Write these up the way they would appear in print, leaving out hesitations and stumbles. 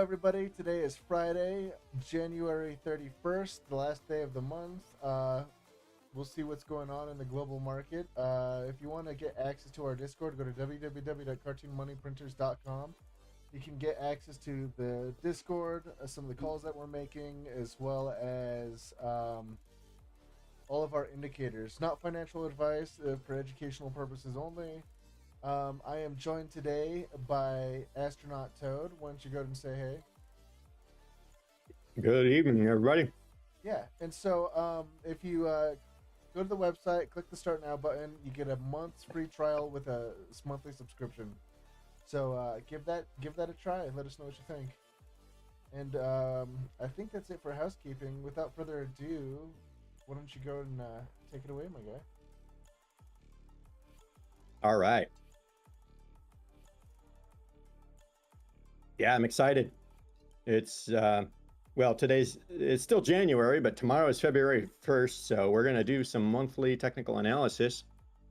everybody. Today is Friday, January 31st, the last day of the month. We'll see what's going on in the global market. If you want to get access to our Discord, go to www.cartoonmoneyprinters.com. You can get access to the Discord, some of the calls that we're making, as well as all of our indicators. Not financial advice, for educational purposes only. I am joined today by Astronaut Toad. Why don't you go ahead and say hey? Good evening, everybody. Yeah, and so if you go to the website, click the Start Now button, you get a month's free trial with a monthly subscription. So give that a try and let us know what you think. And I think that's it for housekeeping. Without further ado, why don't you go and take it away, my guy? All right. Yeah, I'm excited. It's it's still January, but tomorrow is February 1st, so we're going to do some monthly technical analysis,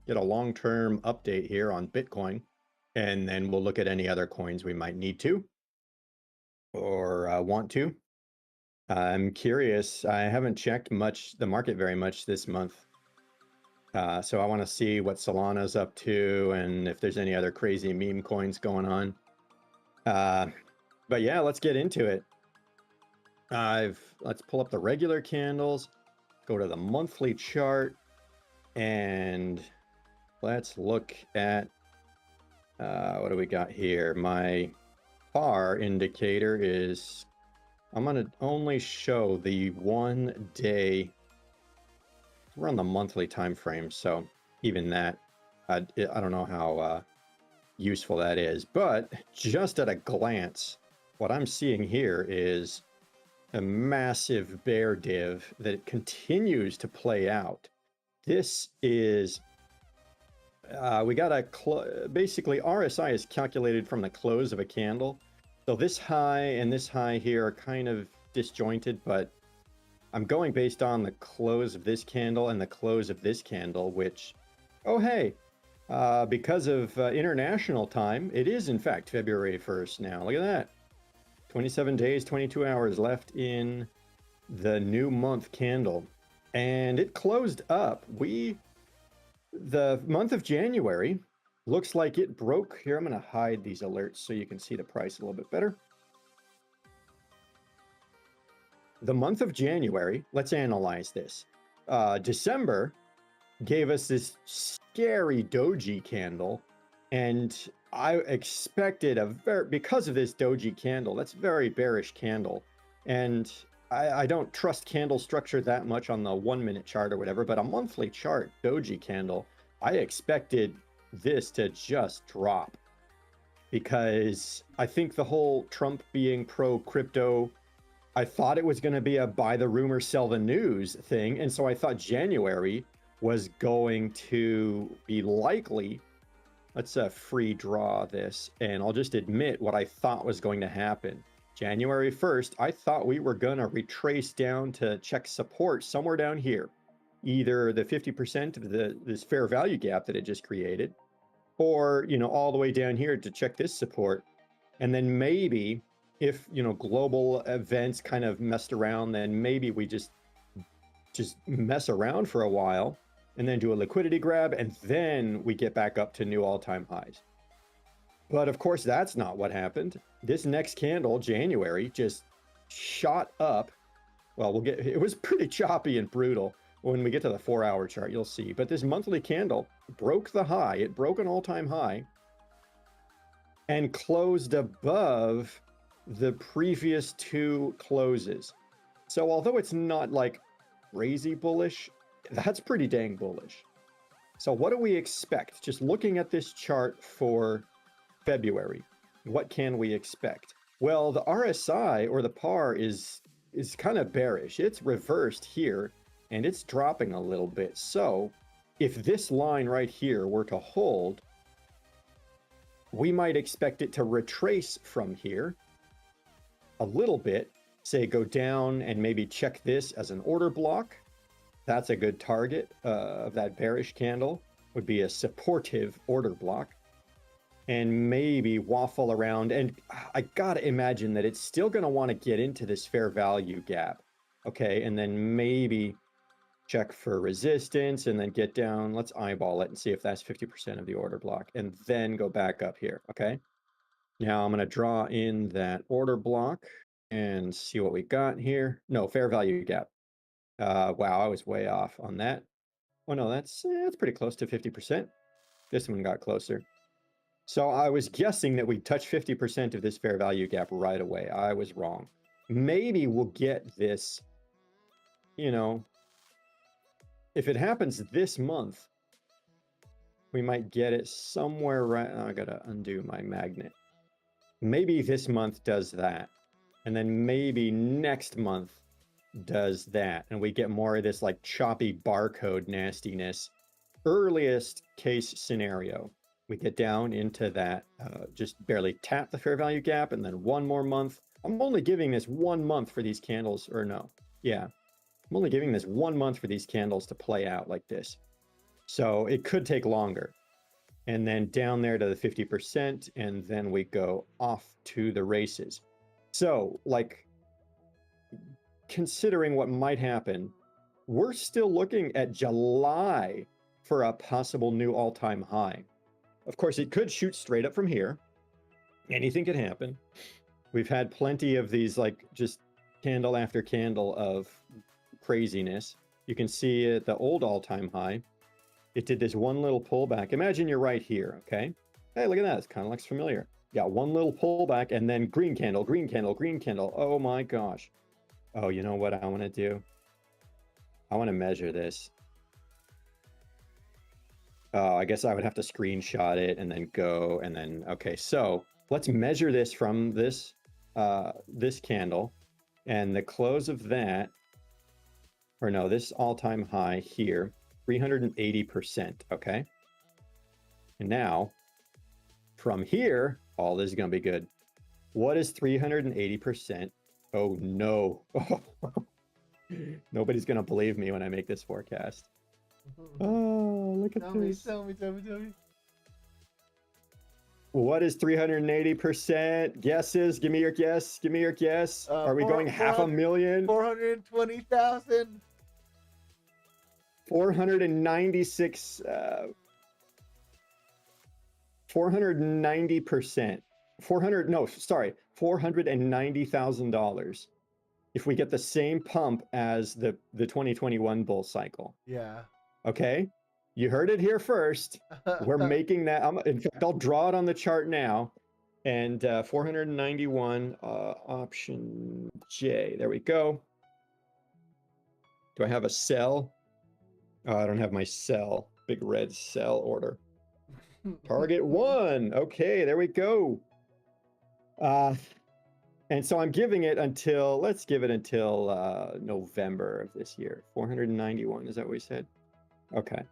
get a long-term update here on Bitcoin, and then we'll look at any other coins we might need to or want to. I'm curious. I haven't checked the market very much this month. So I want to see what Solana's up to and if there's any other crazy meme coins going on. But yeah, let's get into it. Let's pull up the regular candles, go to the monthly chart, and let's look at what do we got here? My par indicator is, I'm going to only show the 1 day. We're on the monthly time frame, so even that, I don't know how useful that is. But just at a glance, what I'm seeing here is a massive bear div that continues to play out. This is, we got basically RSI is calculated from the close of a candle. So this high and this high here are kind of disjointed, but I'm going based on the close of this candle and the close of this candle, which, oh hey, because of international time, it is in fact February 1st now. Look at that. 27 days, 22 hours left in the new month candle. And it closed up. The month of January looks like it broke. Here, I'm going to hide these alerts so you can see the price a little bit better. The month of January, let's analyze this. December gave us this scary doji candle, and I expected because of this doji candle, that's a very bearish candle, and I don't trust candle structure that much on the 1 minute chart or whatever, but a monthly chart doji candle, I expected this to just drop, because I think the whole Trump being pro crypto, I thought it was going to be a buy the rumor, sell the news thing. And so I thought January was going to be likely. Let's free draw this, and I'll just admit what I thought was going to happen. January 1st, I thought we were going to retrace down to check support somewhere down here, either the 50% of this fair value gap that it just created, or, all the way down here to check this support. And then maybe if, global events kind of messed around, then maybe we just mess around for a while and then do a liquidity grab, and then we get back up to new all-time highs. But of course, that's not what happened. This next candle, January, just shot up. Well, it was pretty choppy and brutal. When we get to the 4-hour chart, you'll see. But this monthly candle broke the high. It broke an all-time high and closed above the previous 2 closes. So although it's not like crazy bullish, that's pretty dang bullish. So what do we expect? Just looking at this chart for February, what can we expect? Well, the RSI or the par is kind of bearish. It's reversed here and it's dropping a little bit. So if this line right here were to hold, we might expect it to retrace from here a little bit, say go down and maybe check this as an order block. That's a good target of that bearish candle, would be a supportive order block. and maybe waffle around. And I gotta imagine that it's still gonna want to get into this fair value gap. Okay, and then maybe check for resistance and then get down. Let's eyeball it and see if that's 50% of the order block, and then go back up here. Okay. Now I'm going to draw in that order block and see what we got here. No, fair value gap. Wow, I was way off on that. Oh no, that's pretty close to 50%. This one got closer. So I was guessing that we'd touch 50% of this fair value gap right away. I was wrong. Maybe we'll get this, you know, if it happens this month, we might get it somewhere right. Oh, I gotta undo my magnet. Maybe this month does that. And then maybe next month does that. And we get more of this like choppy barcode nastiness. Earliest case scenario, we get down into that, just barely tap the fair value gap, and then one more month. I'm only giving this 1 month for these candles, or no. Yeah. I'm only giving this 1 month for these candles to play out like this. So it could take longer. And then down there to the 50%, and then we go off to the races. So, like, considering what might happen, we're still looking at July for a possible new all-time high. Of course, it could shoot straight up from here. Anything could happen. We've had plenty of these, like, just candle after candle of craziness. You can see the old all-time high. It did this one little pullback. Imagine you're right here, okay? Hey, look at that. It kind of looks familiar. Yeah, one little pullback and then green candle, green candle, green candle. Oh my gosh. Oh, you know what I want to do? I want to measure this. Oh, I guess I would have to screenshot it and then go and then, okay. So let's measure this from this, this candle, and the close of that, or no, this all-time high here, 380%, okay? And now, from here, all this is going to be good. What is 380%? Oh, no. Nobody's going to believe me when I make this forecast. Oh, look at this. Tell me. What is 380%? Guesses? Give me your guess. Give me your guess. Are we going half a million? 420,000. 496, 490%. $490,000 if we get the same pump as the 2021 bull cycle. Yeah. Okay, you heard it here first. We're making that. In fact, I'll draw it on the chart now. And 491, option J. There we go. Do I have a cell? Oh, I don't have my cell. Big red cell order. Target 1. Okay, there we go. And so I'm giving it until, let's give it until November of this year. 491, is that what we said? Okay.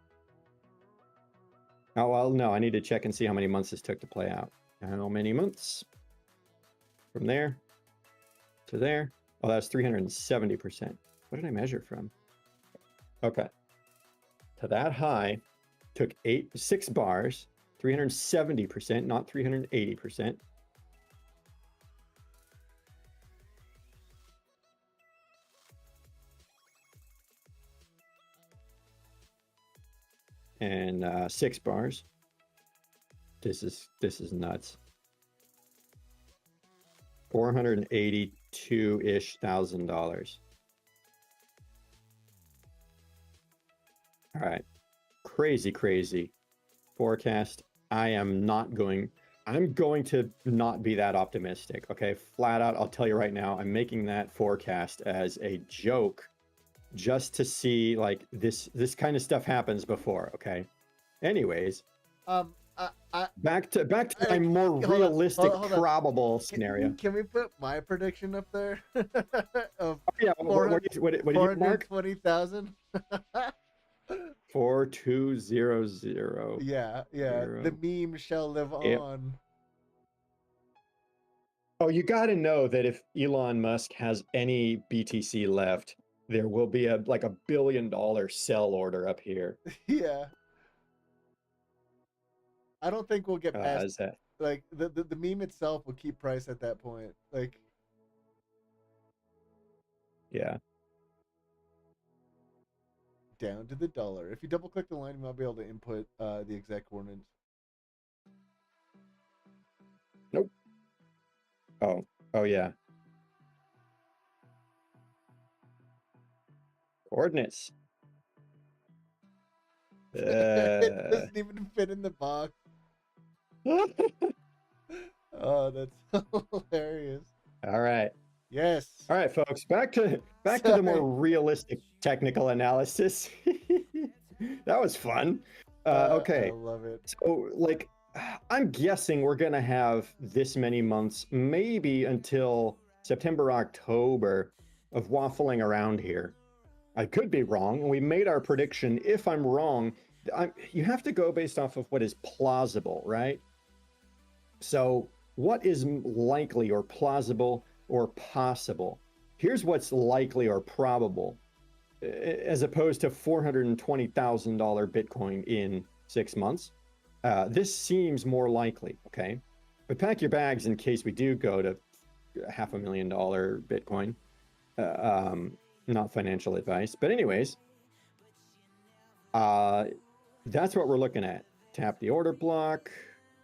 Oh, well, no, I need to check and see how many months this took to play out. How many months? From there to there. Oh, that's 370%. What did I measure from? Okay. To that high, took 6 bars, 370%, not 380%. And 6 bars. This is nuts. 482-ish thousand dollars. All right. Crazy forecast. I'm going to not be that optimistic. Okay. Flat out, I'll tell you right now, I'm making that forecast as a joke just to see like this kind of stuff happens before. Okay. Anyways, back to my more realistic, probable scenario. Can we put my prediction up there? Of yeah. What did you mark? 420,000. 4200. Yeah. The meme shall live on. Oh, you got to know that if Elon Musk has any BTC left, there will be a $1 billion sell order up here. Yeah. I don't think we'll get past. Like the meme itself will keep price at that point. Like Yeah. down to the dollar. If you double click the line, you might be able to input the exact coordinates. Nope. Oh yeah. Coordinates. It doesn't even fit in the box. Oh, that's hilarious. All right. Yes. All right, folks. Back to the more realistic technical analysis. That was fun. Okay. I love it. So, like, I'm guessing we're gonna have this many months, maybe until September, October, of waffling around here. I could be wrong. We made our prediction. If I'm wrong, you have to go based off of what is plausible, right? So, what is likely or plausible or possible? Here's what's likely or probable, as opposed to $420,000 Bitcoin in 6 months. This seems more likely, okay? But pack your bags in case we do go to $500,000 Bitcoin. Not financial advice, but anyways, that's what we're looking at. Tap the order block,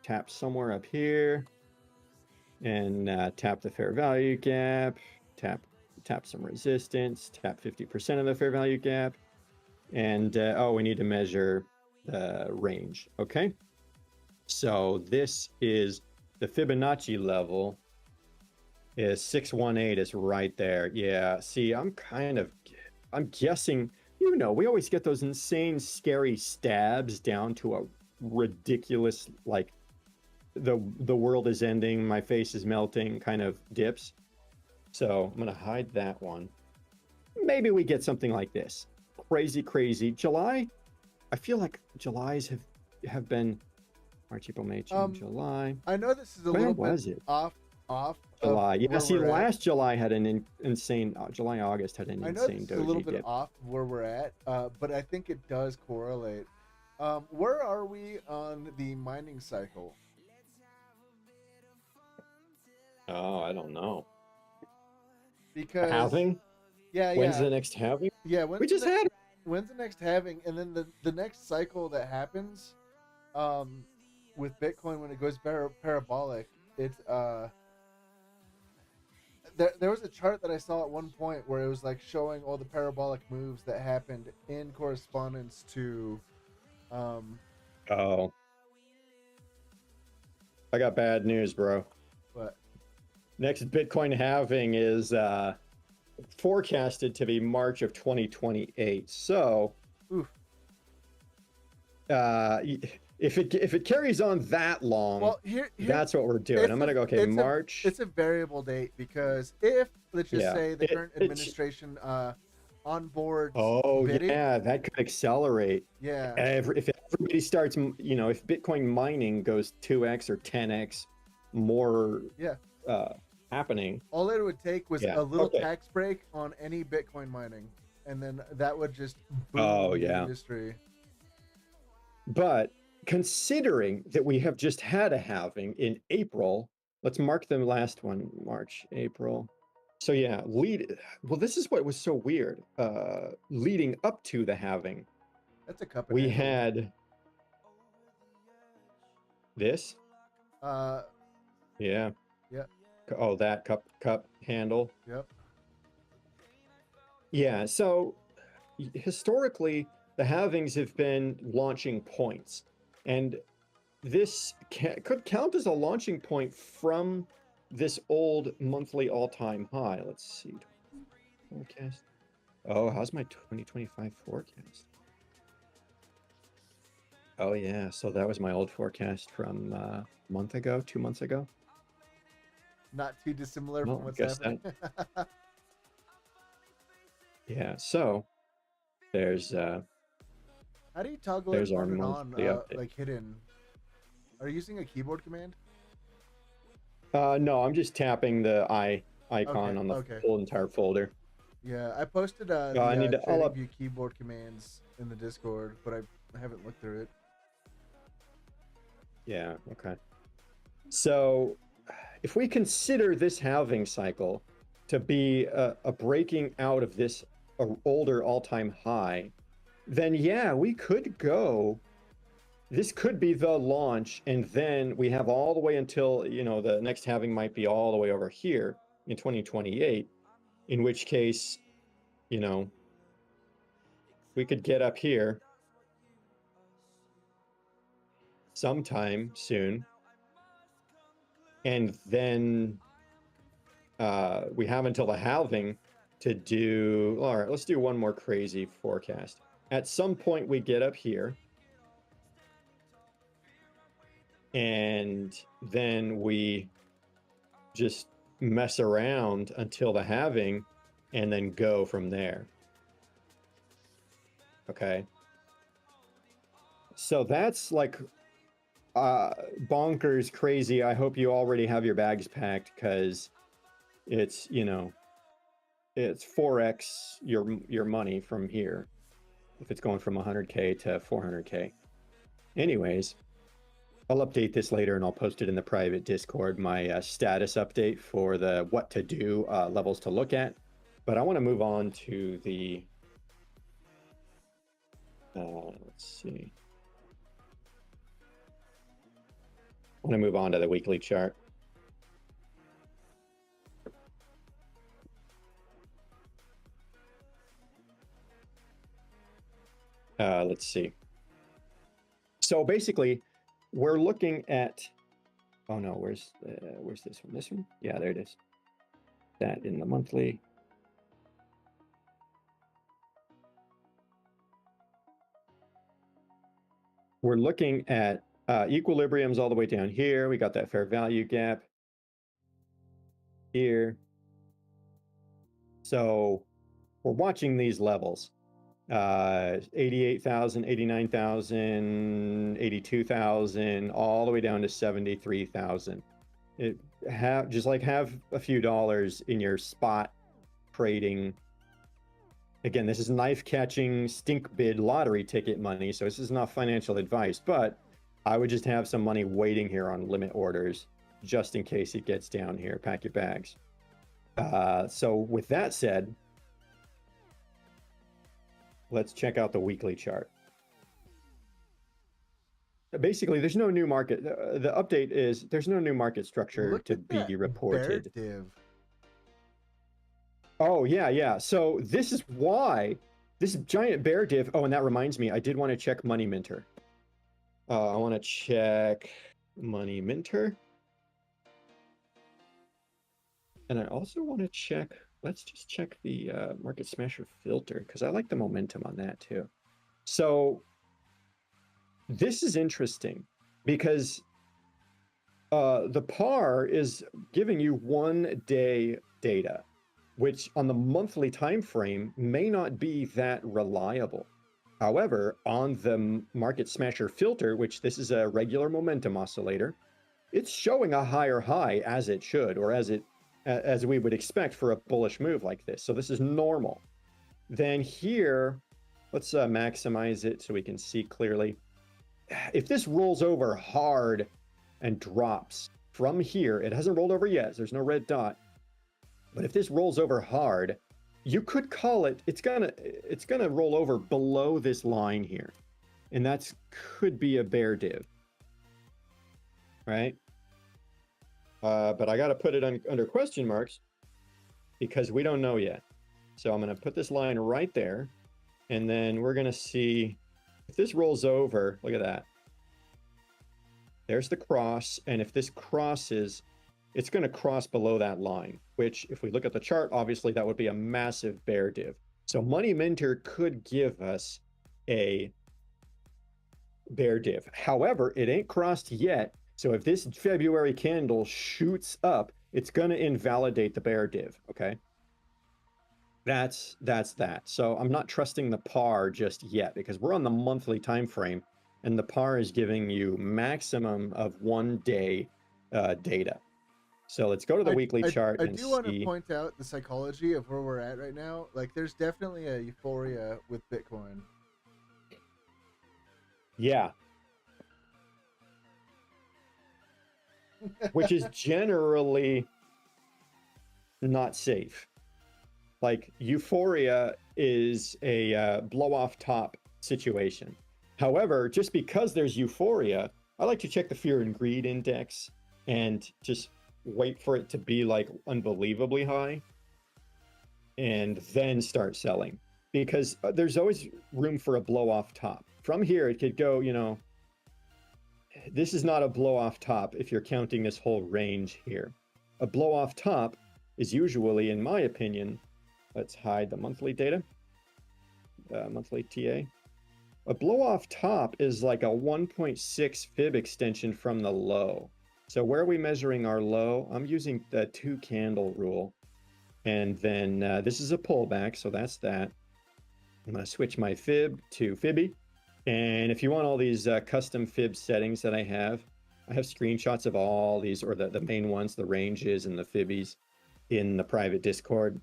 tap somewhere up here, and tap the fair value gap, tap some resistance, tap 50% of the fair value gap, and oh, we need to measure the range. Okay, so this is the Fibonacci level is 618 is right there. Yeah, see, I'm guessing, we always get those insane scary stabs down to a ridiculous, like, the world is ending, my face is melting kind of dips. So I'm gonna hide that one. Maybe we get something like this. Crazy July. I feel like Julys have been March, April, May, June, July. I know this is a When little was bit it? off July. Yeah, see, we're at. last July had an insane. July, August had an I know insane this is a little doji bit dip. off where we're at, but I think it does correlate. Where are we on the mining cycle? Oh, I don't know. Because Halving? When's yeah, the next halving? yeah. We just had. When's the next halving? And then the next cycle that happens, with Bitcoin when it goes parabolic, it's there was a chart that I saw at one point where it was like showing all the parabolic moves that happened in correspondence to Oh. I got bad news, bro. what? Next Bitcoin halving is forecasted to be March of 2028. So, Oof. if it carries on that long, Well, that's what we're doing. I'm gonna go. Okay, March. It's a variable date because if, let's just say, the current administration on board. Oh bidding, yeah, that could accelerate. Yeah. If everybody starts, if Bitcoin mining goes 2x or 10x more. Yeah. Happening. All it would take was a little tax break on any Bitcoin mining, and then that would just boom the industry. But considering that we have just had a halving in April, let's mark the last one, March, April. So yeah, well, this is what was so weird. Leading up to the halving, that's a cup. We had this. Yeah. Yep. Oh, that cup handle. Yep. Yeah. So historically, the halvings have been launching points, and this could count as a launching point from this old monthly all-time high. Let's see. Forecast. Oh, how's my 2025 forecast? Oh yeah, so that was my old forecast from a month ago, 2 months ago. Not too dissimilar from what's happening. Yeah, so there's how do you toggle it on and on, like hidden? Are you using a keyboard command? No, I'm just tapping the icon on the whole entire folder. Yeah, I posted I need to TradingView keyboard commands in the Discord, but I haven't looked through it. Yeah, okay. So if we consider this halving cycle to be a breaking out of this older all-time high, then yeah, we could go. This could be the launch, and then we have all the way until, you know, the next halving might be all the way over here in 2028, in which case, you know, we could get up here sometime soon, and then we have until the halving to do. All right, let's do one more crazy forecast. At some point we get up here, and then we just mess around until the halving and then go from there. Okay, so that's like bonkers crazy. I hope you already have your bags packed, because it's, you know, it's 4x your money from here if it's going from 100k to 400k. Anyways, I'll update this later and I'll post it in the private Discord, my status update for the what to do levels to look at. But I want to move on to the let's see. I want to move on to the weekly chart. Let's see. So basically, we're looking at. Oh no, where's this one? This one? Yeah, there it is. That in the monthly. We're looking at equilibriums all the way down here. We got that fair value gap here. So we're watching these levels. 88,000, 89,000, 82,000, all the way down to 73,000. Just like have a few dollars in your spot trading. Again, this is knife catching stink bid lottery ticket money, so this is not financial advice, but I would just have some money waiting here on limit orders just in case it gets down here. Pack your bags. So with that said, let's check out the weekly chart. Basically, there's no new market. The update is there's no new market structure to be reported. Bear div. Oh, yeah. So this is why this giant bear div. Oh, and that reminds me, I did want to check Money Minter. I want to check Money Minter. And I also want to check, let's just check the Market Smasher filter, because I like the momentum on that too. So this is interesting because the par is giving you 1 day data, which on the monthly time frame may not be that reliable. However, on the Market Smasher filter, which this is a regular momentum oscillator, it's showing a higher high as it should, or as we would expect for a bullish move like this. So this is normal. Then here, let's maximize it so we can see clearly. If this rolls over hard and drops from here, it hasn't rolled over yet, so there's no red dot. But if this rolls over hard, you could call it, it's gonna roll over below this line here. And that could be a bear div, right? But I got to put it under question marks because we don't know yet. So I'm going to put this line right there. And then we're going to see if this rolls over. Look at that. There's the cross. And if this crosses, it's going to cross below that line, which if we look at the chart, obviously that would be a massive bear div. So Money Minter could give us a bear div. However, it ain't crossed yet. So if this February candle shoots up, it's going to invalidate the bear div, okay? That's that. So I'm not trusting the par just yet because we're on the monthly time frame and the par is giving you maximum of 1 day data. So let's go to the weekly chart and see. I do want to point out the psychology of where we're at right now. Like there's definitely a euphoria with Bitcoin. Yeah. which is generally not safe. Like Euphoria is a blow off top situation. However, just because there's Euphoria, I like to check the fear and greed index and just wait for it to be like unbelievably high and then start selling, because there's always room for a blow off top. From here, it could go, you know, this is not a blow off top if you're counting this whole range here. A blow off top is usually, in my opinion, let's hide the monthly data, monthly TA. A blow off top is like a 1.6 fib extension from the low. So where are we measuring our low? I'm using the 2 candle rule. And then this is a pullback, so that's that. I'm going to switch my fib to Fibby. And if you want all these custom fib settings that I have screenshots of all these, or the main ones, the ranges and the fibbies in the private Discord.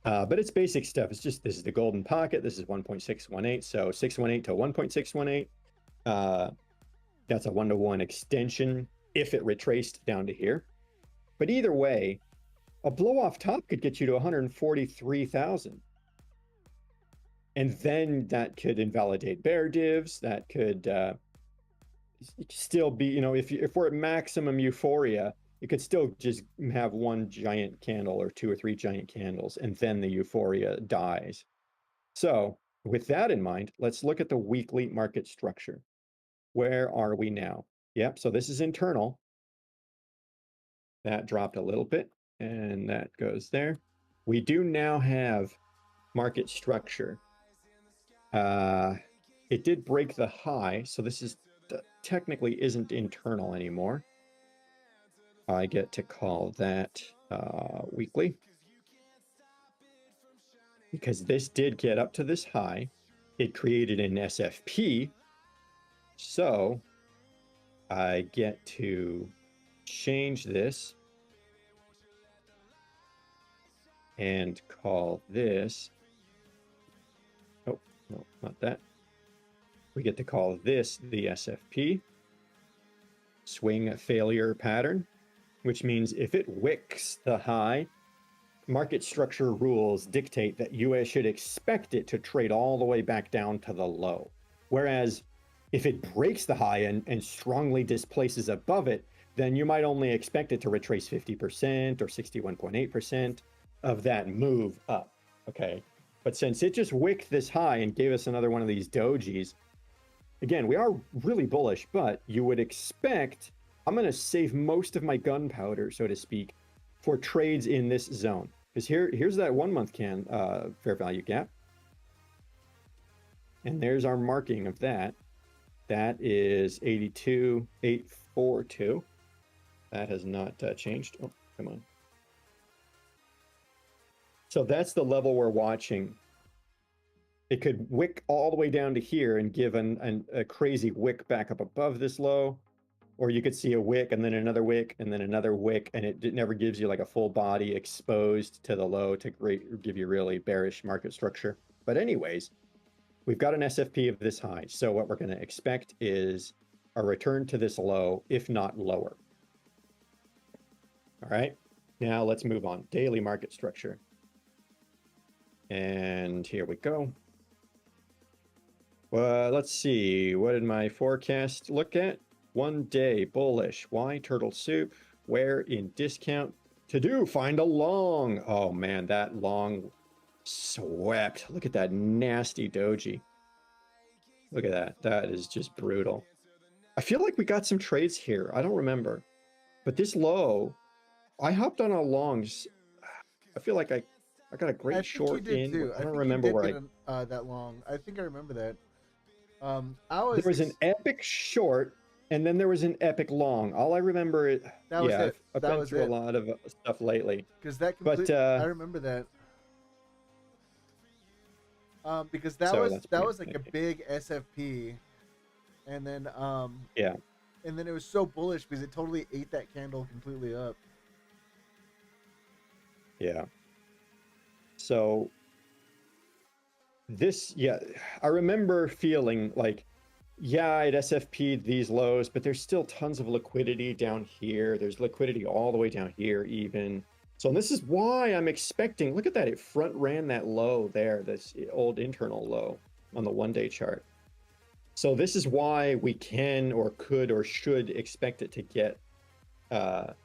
But it's basic stuff. It's just, this is the golden pocket. This is 1.618. So 618 to 1.618. That's a 1-to-1 extension if it retraced down to here. But either way, a blow off top could get you to 143,000. And then that could invalidate bear divs. That could still be, you know, if we're at maximum euphoria, it could still just have one giant candle or 2 or 3 giant candles, and then the euphoria dies. So with that in mind, let's look at the weekly market structure. Where are we now? Yep, so this is internal. That dropped a little bit, and that goes there. We do now have market structure. It did break the high, so this is technically isn't internal anymore. I get to call that weekly, because this did get up to this high. It created an SFP, so I get to change this and call this, oh, no, not that. We get to call this the SFP, swing failure pattern, which means if it wicks the high, market structure rules dictate that you should expect it to trade all the way back down to the low. Whereas if it breaks the high and strongly displaces above it, then you might only expect it to retrace 50% or 61.8% of that move up, okay? But since it just wicked this high and gave us another one of these dojis, again, we are really bullish, but you would expect, I'm going to save most of my gunpowder, so to speak, for trades in this zone. Because here's that 1 month fair value gap. And there's our marking of that. That is 82,842. That has not changed. Oh, come on. So that's the level we're watching. It could wick all the way down to here and give a crazy wick back up above this low. Or you could see a wick and then another wick and then another wick, and it never gives you like a full body exposed to the low to give you really bearish market structure. But anyways, we've got an SFP of this high. So what we're going to expect is a return to this low, if not lower. All right, now let's move on. Daily market structure. And here we go. Well, let's see. What did my forecast look at? 1 day bullish. Why turtle soup? Where in discount? To do, find a long. Oh man, that long swept. Look at that nasty doji. Look at that. That is just brutal. I feel like we got some trades here. I don't remember. But this low, I hopped on a long. I feel like I got a great short in. Too. I don't remember where that long. I think I remember that. There was an epic short, and then there was an epic long. All I remember is, I've been through a lot of stuff lately. Because I remember that. Because that was like a big SFP, and then and then it was so bullish because it totally ate that candle completely up. Yeah. So this, I remember feeling like Yeah, it SFP'd these lows, but there's still tons of liquidity down here. There's liquidity all the way down here even. So this is why I'm expecting, look at that, it front ran that low there, this old internal low on the 1-day chart. So this is why we can or could or should expect it to get, oh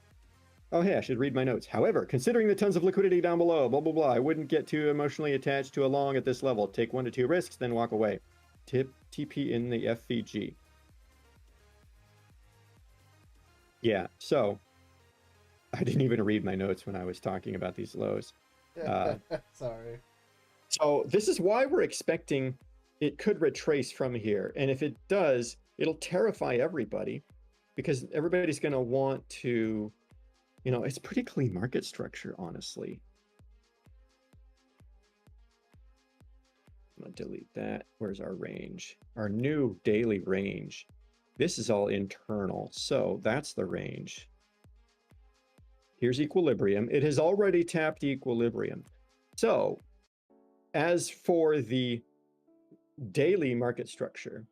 hey, I should read my notes. However, considering the tons of liquidity down below, blah, blah, blah, I wouldn't get too emotionally attached to a long at this level. Take 1 to 2 risks, then walk away. TP in the FVG. Yeah, so I didn't even read my notes when I was talking about these lows. Sorry. So this is why we're expecting it could retrace from here. And if it does, it'll terrify everybody because everybody's going to want to, you know, it's pretty clean market structure, honestly. I'm going to delete that. Where's our range? Our new daily range. This is all internal. So that's the range. Here's equilibrium. It has already tapped equilibrium. So as for the daily market structure,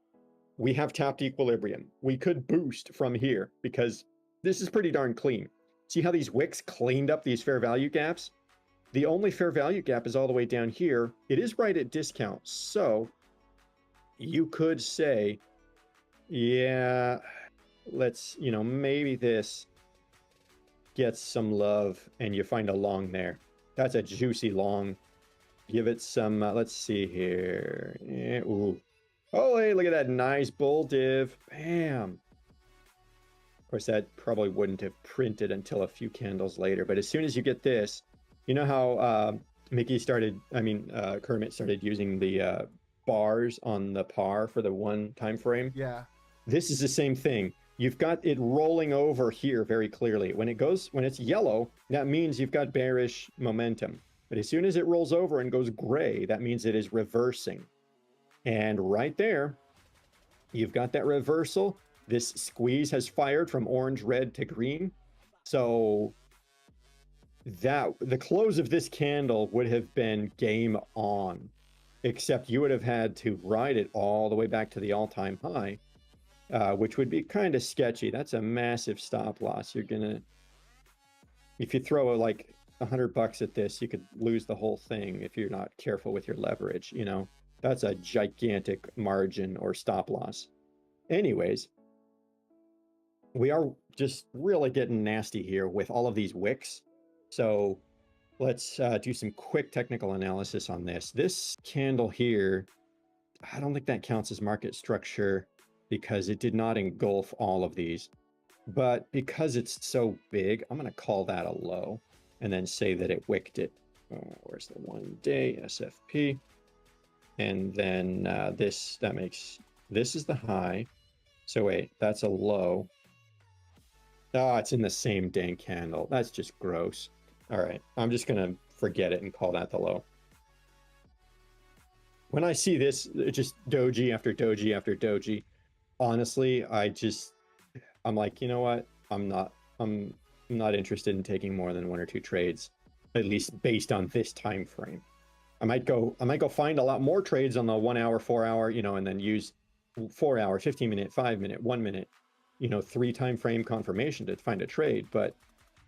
we have tapped equilibrium. We could boost from here because this is pretty darn clean. See how these wicks cleaned up these fair value gaps? The only fair value gap is all the way down here. It is right at discount. So you could say, yeah, let's, you know, maybe this gets some love and you find a long there. That's a juicy long. Give it some, let's see here. Yeah, ooh. Oh, hey, look at that nice bull div. Bam. Of course, that probably wouldn't have printed until a few candles later. But as soon as you get this, you know how Mickey started, Kermit started using the bars on the par for the 1 time frame? Yeah. This is the same thing. You've got it rolling over here very clearly. When it's yellow, that means you've got bearish momentum. But as soon as it rolls over and goes gray, that means it is reversing. And right there, you've got that reversal. This squeeze has fired from orange, red to green. So that the close of this candle would have been game on, except you would have had to ride it all the way back to the all-time high, which would be kind of sketchy. That's a massive stop loss. You're gonna, if you throw like $100 at this, you could lose the whole thing if you're not careful with your leverage. You know, that's a gigantic margin or stop loss. Anyways, we are just really getting nasty here with all of these wicks. So let's do some quick technical analysis on this. This candle here, I don't think that counts as market structure because it did not engulf all of these. But because it's so big, I'm going to call that a low and then say that it wicked it. Oh, where's the 1-day SFP? And then this is the high. So wait, that's a low. Oh, it's in the same dang candle. That's just gross. All right, I'm just going to forget it and call that the low. When I see this, just doji after doji after doji, honestly, I'm like, you know what? I'm not interested in taking more than 1 or 2 trades, at least based on this time frame. I might go find a lot more trades on the 1 hour, 4 hour, you know, and then use 4 hour, 15 minute, 5 minute, 1 minute, you know, 3 time frame confirmation to find a trade. But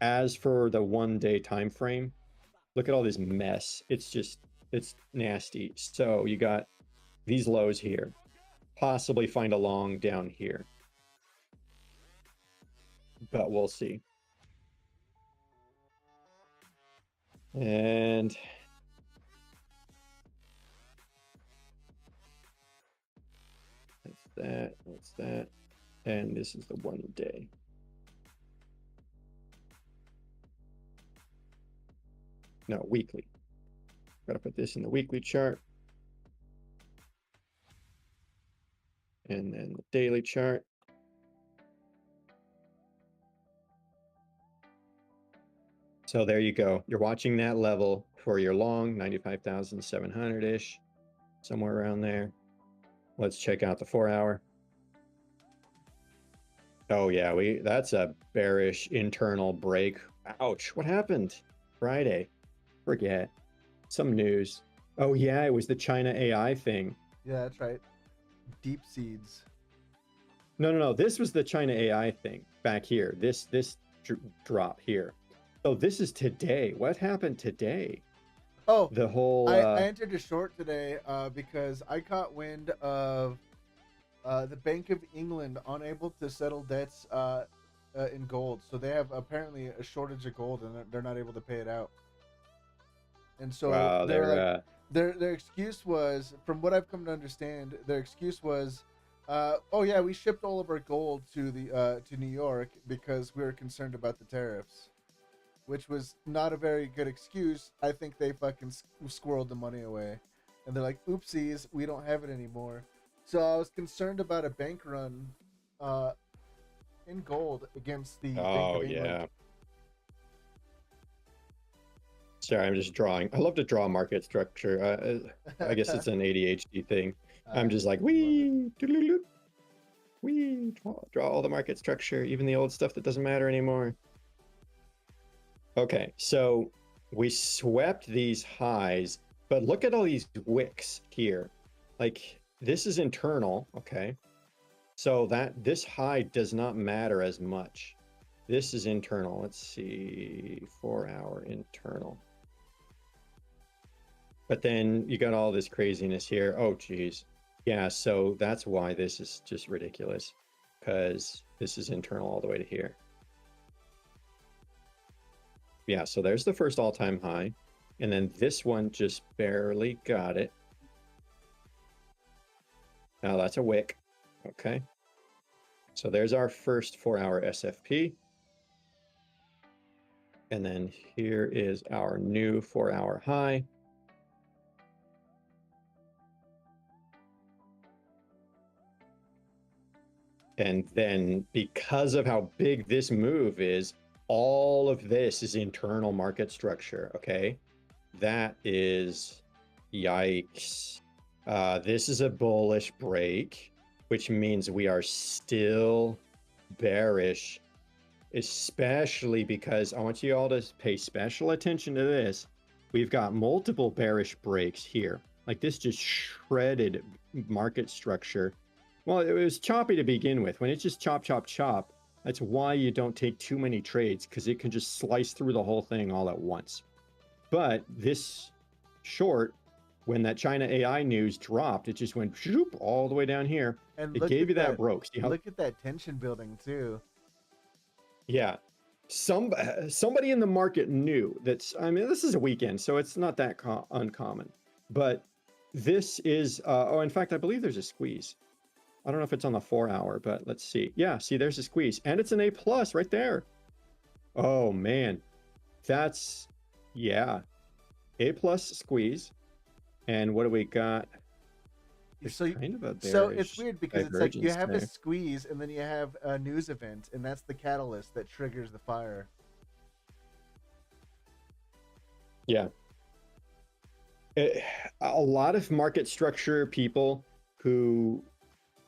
as for the 1-day time frame, look at all this mess. It's nasty. So you got these lows here, possibly find a long down here, but we'll see. And that's that. And this is the 1-day. No, weekly. Gotta put this in the weekly chart. And then the daily chart. So there you go. You're watching that level for your long, 95,700-ish, somewhere around there. Let's check out the 4 hour. Oh yeah, that's a bearish internal break. Ouch, what happened? Friday. Forget. Some news. Oh yeah, it was the China AI thing. Yeah, that's right. Deep seeds. No. This was the China AI thing back here. This drop here. So this is today. What happened today? Oh, The whole I entered a short today because I caught wind of the Bank of England unable to settle debts in gold. So they have apparently a shortage of gold and they're not able to pay it out. And so wow, they were like, they're their excuse was, from what I've come to understand, their excuse was, oh yeah, we shipped all of our gold to New York because we were concerned about the tariffs, which was not a very good excuse. I think they fucking squirreled the money away, and they're like, oopsies, we don't have it anymore. So I was concerned about a bank run, uh, in gold against the Bank oh of England. yeah. Sorry, I'm just drawing. I love to draw market structure. I guess it's an ADHD thing. I'm just like, love it. wee, doodle-doo, wee, draw all the market structure, even the old stuff that doesn't matter anymore. Okay, so we swept these highs, but look at all these wicks here. Like, this is internal, okay? So that this high does not matter as much. This is internal. Let's see, 4-hour internal. But then you got all this craziness here. Oh, geez. Yeah, so that's why this is just ridiculous, because this is internal all the way to here. Yeah, so there's the first all-time high. And then this one just barely got it. Now that's a wick. Okay. So there's our first 4-hour SFP. And then here is our new 4-hour high. And then because of how big this move is, all of this is internal market structure, okay? That is, yikes. This is a bullish break, which means we are still bearish, especially because I want you all to pay special attention to this. We've got multiple bearish breaks here. Like this just shredded market structure. Well, it was choppy to begin with. When it's just chop, chop, chop, that's why you don't take too many trades, because it can just slice through the whole thing all at once. But this short, when that China AI news dropped, it just went shoop, all the way down here. And It gave you that broke. See how? Look at that tension building too. Yeah. Somebody in the market knew that's, I mean, this is a weekend, so it's not that uncommon. But this is, oh, in fact, I believe there's a squeeze. I don't know if it's on the 4-hour, but let's see. Yeah, see, there's a squeeze. And it's an A+ right there. Oh, man. That's, yeah. A+ squeeze. And what do we got? So, kind of a so it's weird because it's like you have there. a squeeze and then you have a news event, and that's the catalyst that triggers the fire. Yeah. A lot of market structure people who,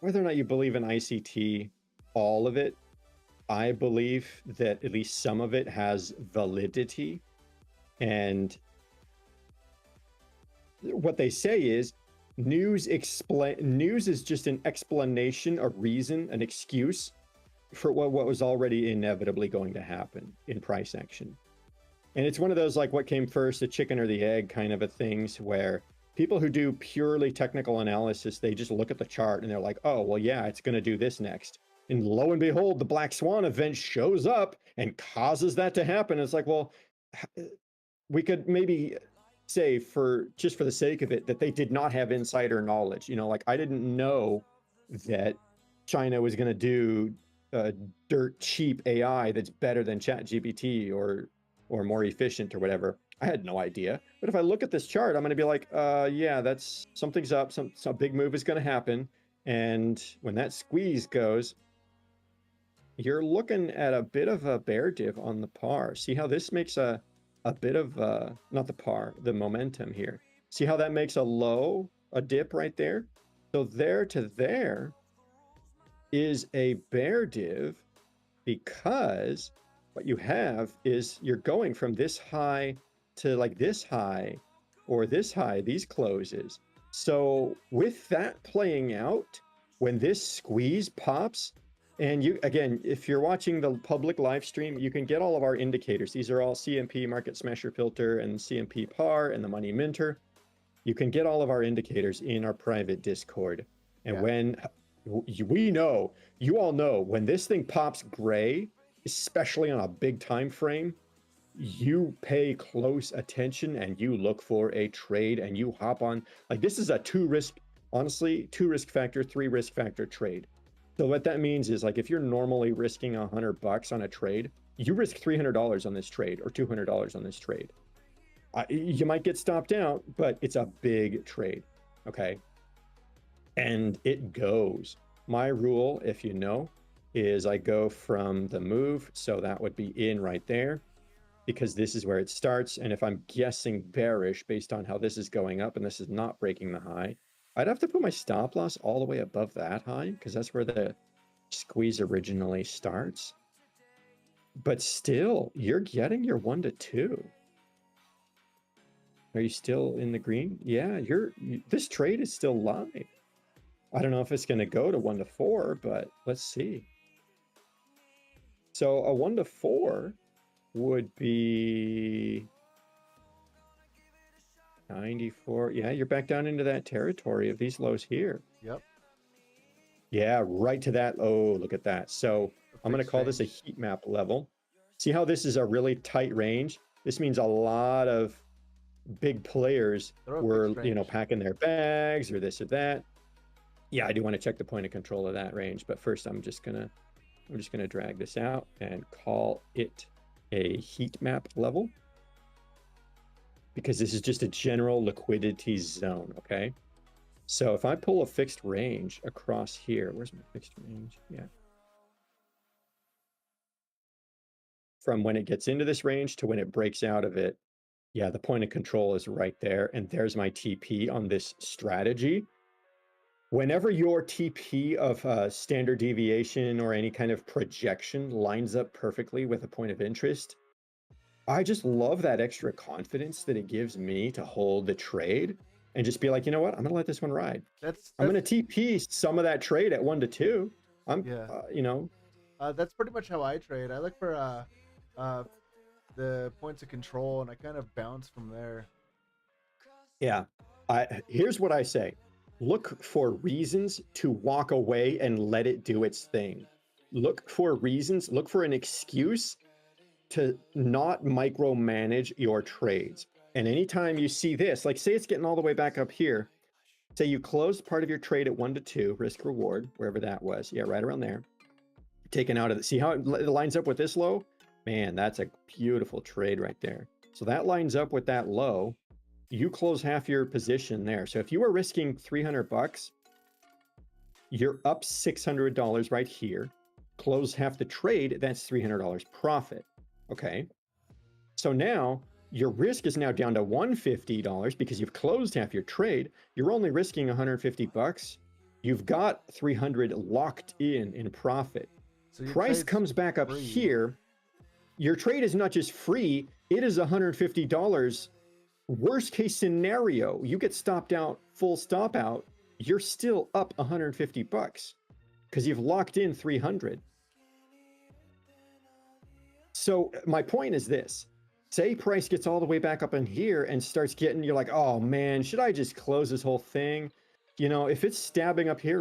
whether or not you believe in ICT, all of it, I believe that at least some of it has validity. And what they say is news is just an explanation, a reason, an excuse for what was already inevitably going to happen in price action. And it's one of those, like, what came first, the chicken or the egg kind of a things, where people who do purely technical analysis, they just look at the chart and they're like, oh, well, yeah, it's going to do this next. And lo and behold, the black swan event shows up and causes that to happen. It's like, well, we could maybe say, for just for the sake of it, that they did not have insider knowledge. You know, like, I didn't know that China was going to do dirt cheap AI that's better than ChatGPT or more efficient or whatever. I had no idea. But if I look at this chart, I'm going to be like, yeah, that's something's up. Some big move is going to happen. And when that squeeze goes, you're looking at a bit of a bear div on the par. See how this makes a bit of, not the par, the momentum here. See how that makes a low, a dip right there? So there to there is a bear div, because what you have is you're going from this high to like this high or this high, these closes. So with that playing out, when this squeeze pops, and you, again, if you're watching the public live stream, you can get all of our indicators. These are all CMP Market Smasher Filter and CMP Par and the Money Minter. You can get all of our indicators in our private Discord. And when we know, you all know, when this thing pops gray, especially on a big time frame, you pay close attention and you look for a trade and you hop on. Like, this is a honestly, 2 risk factor, 3 risk factor trade. So what that means is, like, if you're normally risking $100 on a trade, you risk $300 on this trade or $200 on this trade. You might get stopped out, but it's a big trade, okay? And it goes. My rule, if you know, is I go from the move, so that would be in right there, because this is where it starts. And if I'm guessing bearish based on how this is going up and this is not breaking the high, I'd have to put my stop loss all the way above that high, because that's where the squeeze originally starts. But still, you're getting your 1 to 2. Are you still in the green? Yeah, this trade is still live. I don't know if it's going to go to 1 to 4, but let's see. So a 1 to 4 would be 94. Yeah, you're back down into that territory of these lows here. Yep. Yeah, right to that. Oh, look at that. So I'm going to call this a heat map level. See how this is a really tight range? This means a lot of big players were, packing their bags or this or that. Yeah, I do want to check the point of control of that range, but first I'm just gonna drag this out and call it a heat map level, because this is just a general liquidity zone. Okay, so if I pull a fixed range across here, where's my fixed range? Yeah, from when it gets into this range to when it breaks out of it, yeah, the point of control is right there, and there's my TP on this strategy. Whenever your TP of standard deviation or any kind of projection lines up perfectly with a point of interest, I just love that extra confidence that it gives me to hold the trade and just be like, you know what, I'm going to let this one ride. I'm going to TP some of that trade at 1 to 2. That's pretty much how I trade. I look for the points of control, and I kind of bounce from there. Yeah. Here's what I say. Look for reasons to walk away and let it do its thing. Look for reasons, look for an excuse to not micromanage your trades. And anytime you see this, like say it's getting all the way back up here, say you closed part of your trade at 1 to 2, risk reward, wherever that was. Yeah, right around there. Taken out of it. See how it lines up with this low? Man, that's a beautiful trade right there. So that lines up with that low. You close half your position there. So if you were risking $300, you're up $600 right here. Close half the trade, that's $300 profit. Okay. So now your risk is now down to $150 because you've closed half your trade. You're only risking $150. You've got 300 locked in profit. So price comes back up here. Your trade is not just free, it is $150. Worst case scenario, you get stopped out, full stop out, you're still up $150 because you've locked in 300. So my point is this: say price gets all the way back up in here and starts getting, you're like, oh man, should I just close this whole thing? You know, if it's stabbing up here,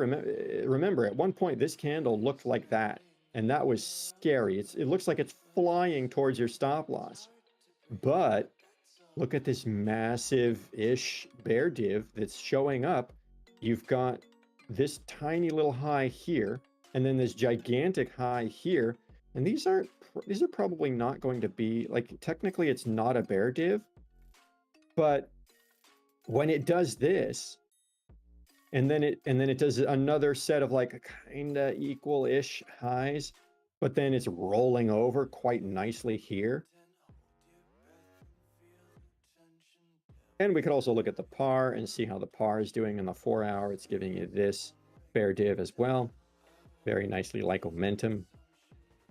remember at one point this candle looked like that, and that was scary. It looks like it's flying towards your stop loss, but look at this massive-ish bear div that's showing up. You've got this tiny little high here, and then this gigantic high here. And these are probably not going to be, like, technically it's not a bear div, but when it does this, and then it does another set of like kinda equal-ish highs, but then it's rolling over quite nicely here. And we could also look at the par and see how the par is doing in the 4 hour. It's giving you this bear div as well. Very nicely like momentum.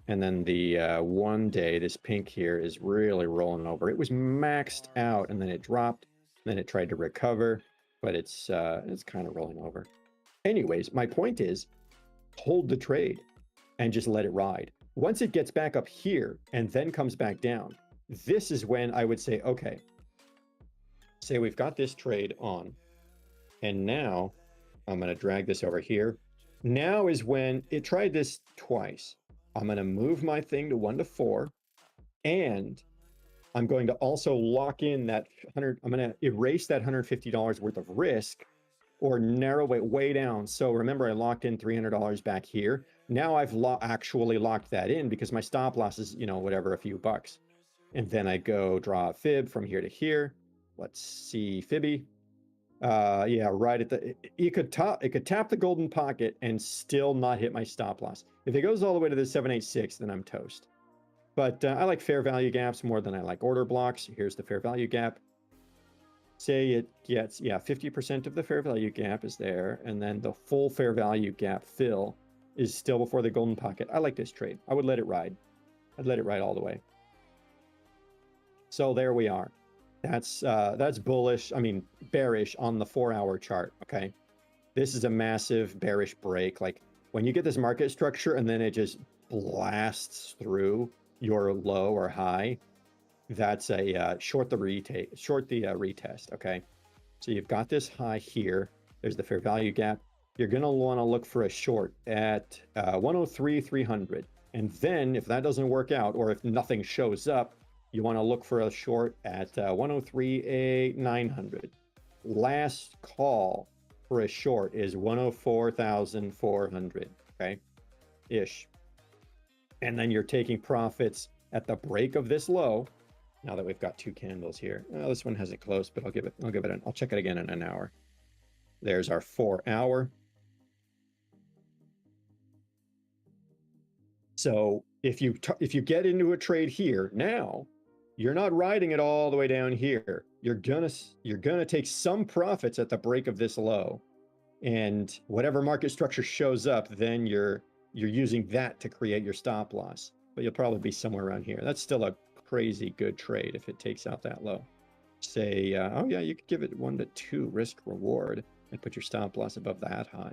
And then the 1 day, this pink here is really rolling over. It was maxed out and then it dropped. Then it tried to recover, but it's kind of rolling over. Anyways, my point is hold the trade and just let it ride. Once it gets back up here and then comes back down, this is when I would say, okay, say we've got this trade on, and now I'm going to drag this over here. Now is when it tried this twice. I'm going to move my thing to 1 to 4, and I'm going to also lock in that 100. I'm going to erase that $150 worth of risk or narrow it way down. So remember, I locked in $300 back here. Now I've actually locked that in because my stop loss is, whatever, a few bucks. And then I go draw a fib from here to here. Let's see, Fibby. Yeah, right at the, it could tap the golden pocket and still not hit my stop loss. If it goes all the way to the 786, then I'm toast. But I like fair value gaps more than I like order blocks. Here's the fair value gap. Say it gets, 50% of the fair value gap is there, and then the full fair value gap fill is still before the golden pocket. I like this trade. I would let it ride. I'd let it ride all the way. So there we are. That's bullish. I mean, bearish on the 4-hour chart. Okay, this is a massive bearish break. Like when you get this market structure and then it just blasts through your low or high, that's a short the retest. Okay, so you've got this high here. There's the fair value gap. You're gonna want to look for a short at 103,300, and then if that doesn't work out, or if nothing shows up, you want to look for a short at 103,900. Last call for a short is 104,400. Okay, ish. And then you're taking profits at the break of this low. Now that we've got 2 candles here, this one hasn't closed, but I'll check it again in an hour. There's our 4-hour. So if you get into a trade here now, you're not riding it all the way down here. You're gonna take some profits at the break of this low, and whatever market structure shows up, then you're using that to create your stop loss. But you'll probably be somewhere around here. That's still a crazy good trade if it takes out that low. Say, oh yeah, you could give it 1 to 2 risk reward and put your stop loss above that high.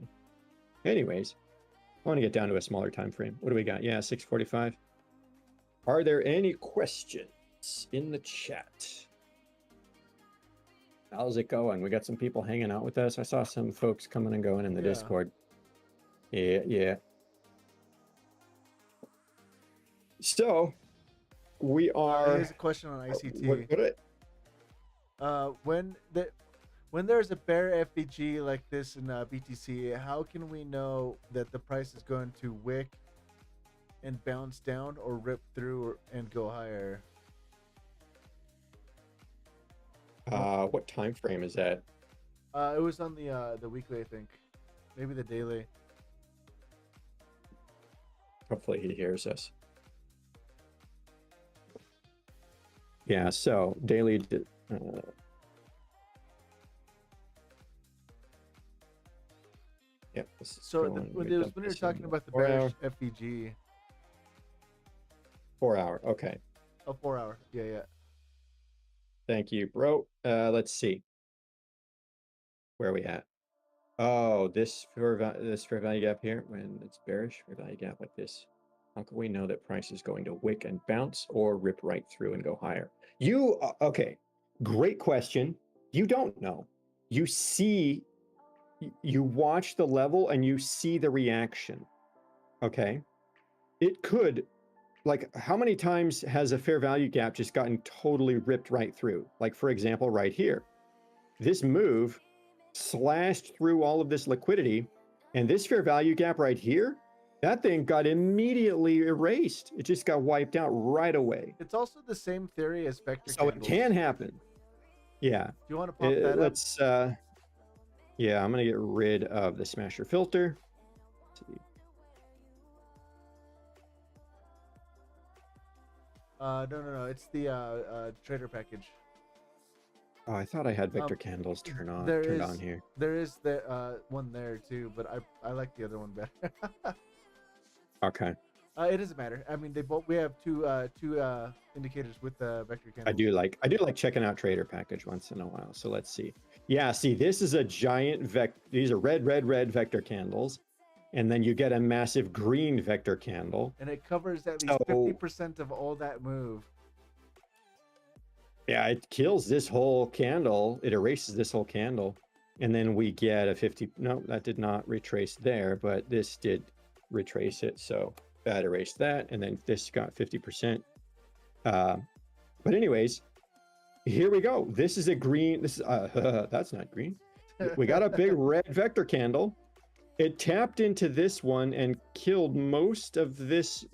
Anyways, I want to get down to a smaller time frame. What do we got? Yeah, 6:45. Are there any questions in the chat? How's it going? We got some people hanging out with us. I saw some folks coming and going in the Discord. Yeah. So we are. Here's a question on ICT. What when there's a bear FVG like this in BTC, how can we know that the price is going to wick and bounce down, or rip through and go higher? What time frame is that? It was on the weekly, I think. Maybe the daily. Hopefully he hears us. Yeah, so daily. Yeah. So when you were talking about the bearish FVG. 4-hour. Okay. Oh, 4-hour. Yeah. Thank you, bro. Let's see. Where are we at? Oh, this fair value gap here, when it's bearish, fair value gap like this. How can we know that price is going to wick and bounce or rip right through and go higher? Okay, great question. You don't know. You watch the level and you see the reaction. Okay. It could, like, how many times has a fair value gap just gotten totally ripped right through? Like, for example, right here, this move slashed through all of this liquidity, and this fair value gap right here, that thing got immediately erased. It just got wiped out right away. It's also the same theory as vector so candles. It can happen. Yeah. Do you want to pop that let's, up? Yeah, I'm going to get rid of the smasher filter. Let's see. No. It's the trader package. Oh, I thought I had vector candles turned on here. There is the one there too, but I like the other one better. Okay. It doesn't matter. I mean, we have two indicators with the vector candles. I do like checking out trader package once in a while. So let's see. Yeah, see, this is a giant these are red, red, red vector candles. And then you get a massive green vector candle. And it covers at least So 50% of all that move. yeah, it kills this whole candle. It erases this whole candle. And then we get a 50. No, that did not retrace there, but this did retrace it. So that erased that. And then this got 50%. But anyways, here we go. This is a green. This is that's not green. We got a big red vector candle. It tapped into this one and killed most of this.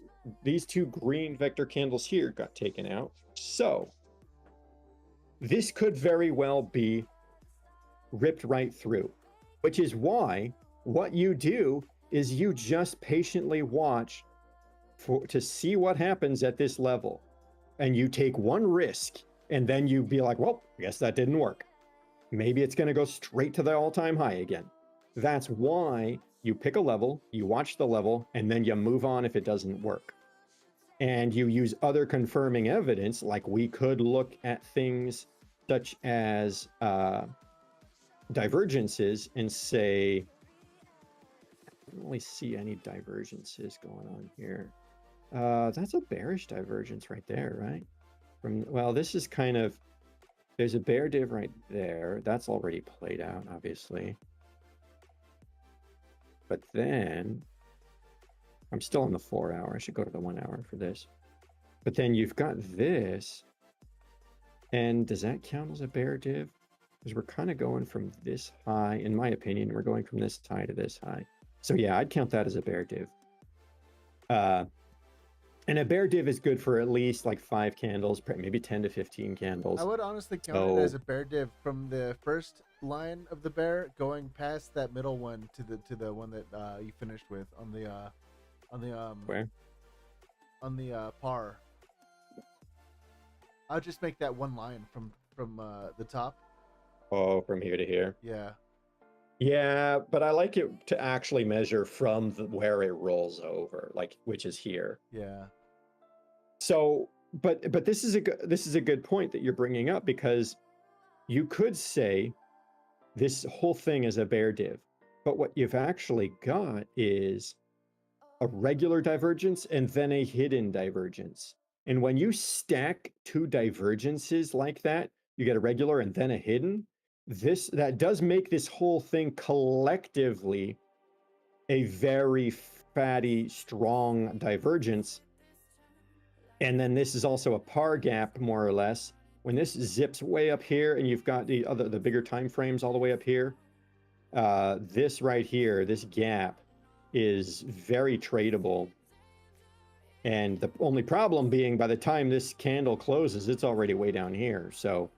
These two green vector candles here got taken out. So this could very well be ripped right through, which is why what you do is you just patiently watch to see what happens at this level. And you take one risk and then you be like, well, I guess that didn't work. Maybe it's going to go straight to the all-time high again. That's why you pick a level, you watch the level, and then you move on if it doesn't work. And you use other confirming evidence, like we could look at things such as divergences and say, I don't really see any divergences going on here. That's a bearish divergence right there, right? Well, this is kind of, there's a bear div right there. That's already played out, obviously. But then I'm still on the 4 hour. I should go to the 1 hour for this. But then you've got this. And does that count as a bear div? Because we're kind of going from this high, in my opinion, we're going from this high to this high. So yeah, I'd count that as a bear div. And a bear div is good for at least like 5 candles, maybe 10 to 15 candles. I would honestly count it as a bear div from the first line of the bear going past that middle one to the one that you finished with on the Where? On the par. I'll just make that one line from the top. Oh, from here to here. Yeah. Yeah, but I like it to actually measure from where it rolls over, like which is here. Yeah. So, but this is a good point that you're bringing up, because you could say this whole thing is a bear div, but what you've actually got is a regular divergence and then a hidden divergence. And when you stack two divergences like that, you get a regular and then a hidden. That does make this whole thing collectively a very fatty, strong divergence. And then this is also a par gap, more or less. When this zips way up here and you've got the bigger time frames all the way up here, this right here, this gap is very tradable. And the only problem being, by the time this candle closes, it's already way down here. So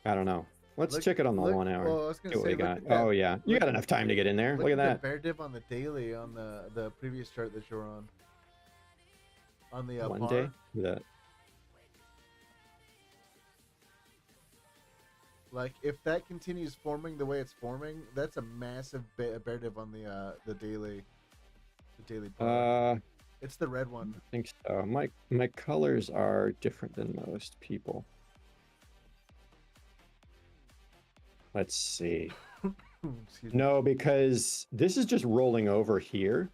I don't know. Let's check it on the 1 hour. Well, I was gonna say, Oh yeah, you got enough time to get in there. Look at that. Bear div on the daily on the previous chart that you're on. On the One par. day. The Like, if that continues forming the way it's forming, that's a massive bear div on the daily. The daily par. It's the red one. I think so. My colors are different than most people. Let's see. No, because this is just rolling over here.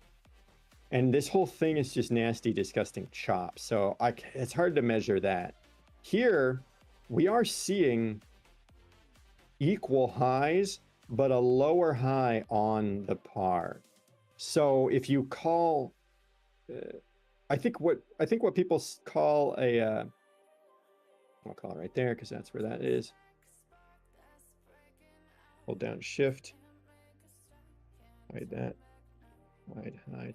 And this whole thing is just nasty, disgusting chop. So it's hard to measure that. Here, we are seeing equal highs, but a lower high on the par. So if you call, I think what people call a, I'll call it right there because that's where that is. Hold down Shift. Hide that. Hide.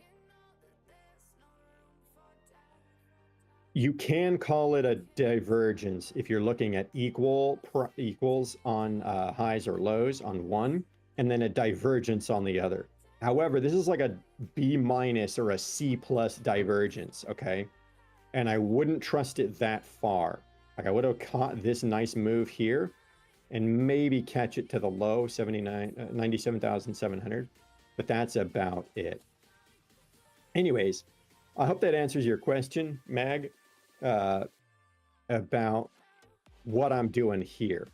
You can call it a divergence if you're looking at equals on highs or lows on one, and then a divergence on the other. However, this is like a B- or a C+ divergence, okay? And I wouldn't trust it that far. Like I would have caught this nice move here and maybe catch it to the low 97,700, but that's about it. Anyways, I hope that answers your question, Mag, about what I'm doing here.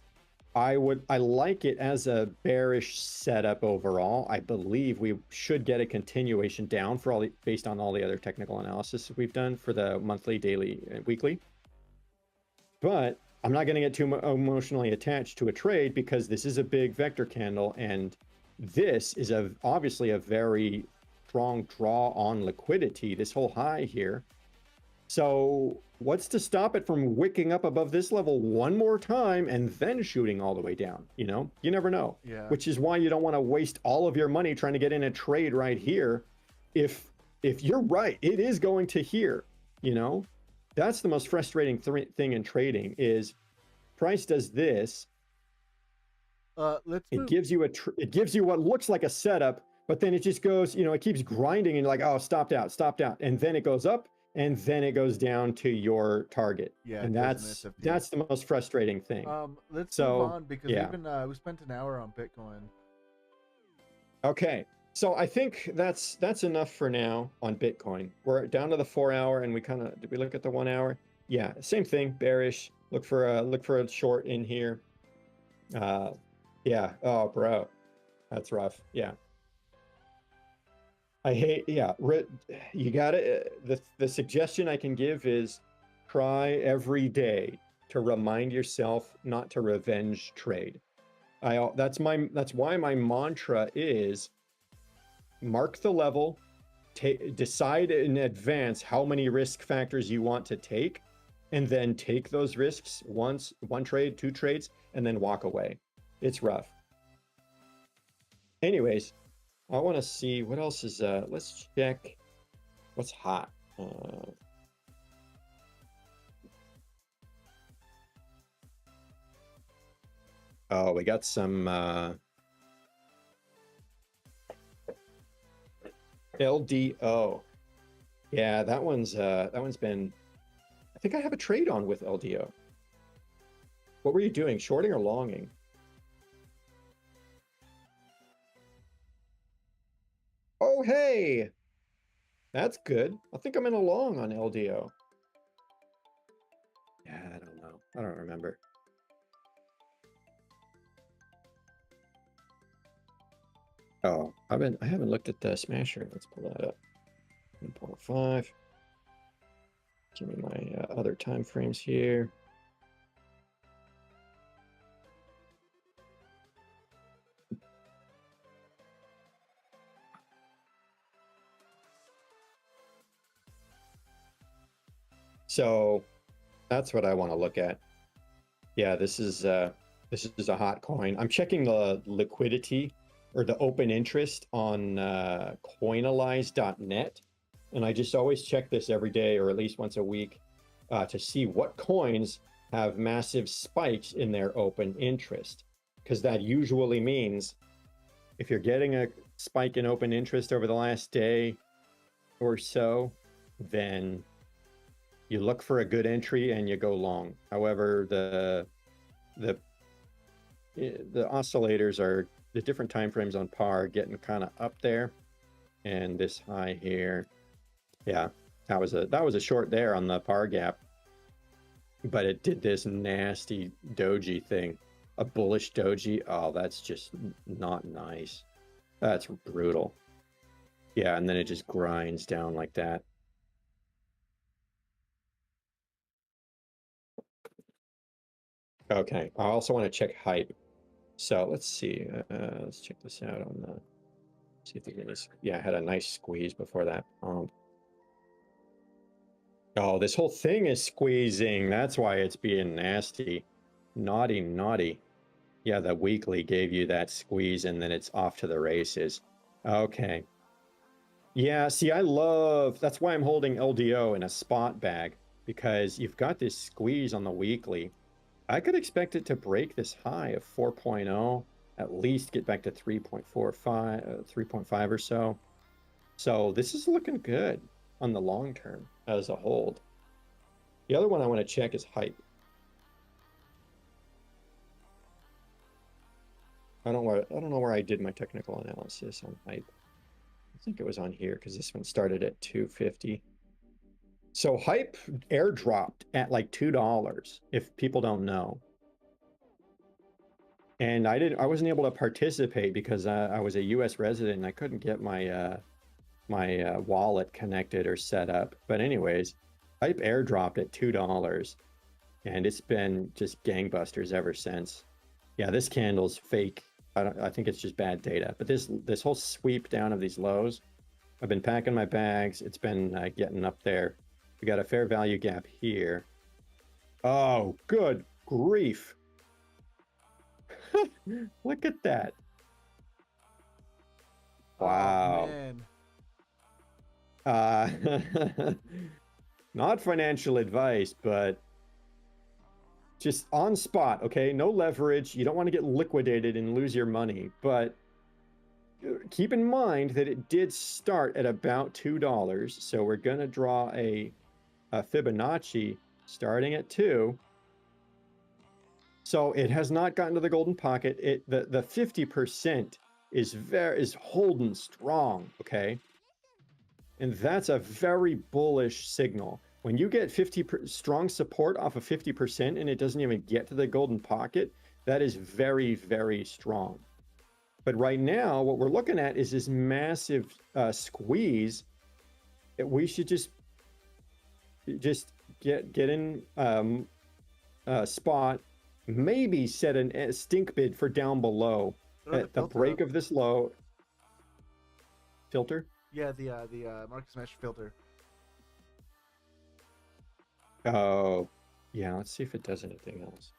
I like it as a bearish setup overall. I believe we should get a continuation down for all the, based on all the other technical analysis we've done for the monthly, daily, and weekly. But I'm not going to get too emotionally attached to a trade because this is a big vector candle, and this is obviously a very strong draw on liquidity, this whole high here. So what's to stop it from wicking up above this level one more time and then shooting all the way down? You know, you never know. Yeah. Which is why you don't want to waste all of your money trying to get in a trade right here. If you're right, it is going to here, you know. That's the most frustrating thing in trading is price does this. Let's It move. gives you it gives you what looks like a setup, but then it just goes, you know, it keeps grinding and you're like, oh, stopped out, and then it goes up and then it goes down to your target. Yeah, And it does an SFD. that's the most frustrating thing. Let's so, move on because yeah. we spent an hour on Bitcoin. Okay. So I think that's enough for now on Bitcoin. We're down to the 4 hour and we kind of, did we look at the 1 hour? Yeah, same thing, bearish. Look for a short in here. Yeah. Oh, bro. That's rough. Yeah. I hate, yeah, you got it. The suggestion I can give is try every day to remind yourself not to revenge trade. That's why my mantra is mark the level, decide in advance how many risk factors you want to take, and then take those risks once, one trade, two trades, and then walk away. It's rough. Anyways, I want to see what else is, let's check what's hot. Oh, we got some LDO. Yeah, that one's been, I think I have a trade on with LDO. What were you doing, shorting or longing? Oh, hey, that's good. I think I'm in a long on LDO. Yeah, I don't know. I don't remember. Oh, I haven't looked at the smasher. Let's pull that up. 1.5. Give me my other time frames here. So that's what I want to look at. Yeah, this is a hot coin. I'm checking the liquidity or the open interest on coinalyze.net. And I just always check this every day or at least once a week to see what coins have massive spikes in their open interest. Because that usually means if you're getting a spike in open interest over the last day or so, then you look for a good entry and you go long. However, the oscillators are, the different time frames on par getting kind of up there, and this high here, yeah, that was a short there on the par gap, but it did this nasty doji thing, a bullish doji. Oh, that's just not nice. That's brutal. Yeah, and then it just grinds down like that. Okay, I also want to check hype. So let's see. Let's check this out on the. See if there's any. Yeah, I had a nice squeeze before that pump. Oh, this whole thing is squeezing. That's why it's being nasty. Naughty, naughty. Yeah, the weekly gave you that squeeze and then it's off to the races. Okay. Yeah, see, that's why I'm holding LDO in a spot bag, because you've got this squeeze on the weekly. I could expect it to break this high of 4.0, at least get back to 3.45, 3.5 or so. So this is looking good on the long term as a hold. The other one I want to check is hype. I don't know where I did my technical analysis on hype. I think it was on here because this one started at 250. So hype airdropped at like $2 if people don't know. And I wasn't able to participate because I was a U.S. resident and I couldn't get my wallet connected or set up. But anyways, Hype airdropped at $2, and it's been just gangbusters ever since. Yeah, this candle's fake. I think it's just bad data. But this whole sweep down of these lows, I've been packing my bags. It's been getting up there. We got a fair value gap here. Oh, good grief. Look at that. Wow. Oh, man. Not financial advice, but just on spot, okay? No leverage. You don't want to get liquidated and lose your money, but keep in mind that it did start at about $2. So we're going to draw a Fibonacci starting at 2. So it has not gotten to the golden pocket. The 50% is holding strong, okay? And that's a very bullish signal. When you get strong support off of 50% and it doesn't even get to the golden pocket, that is very, very strong. But right now, what we're looking at is this massive squeeze that we should just get in spot, maybe set a stink bid for down below at the break of this low. Filter? Yeah, the Marcus Mesh filter. Oh, yeah. Let's see if it does anything else.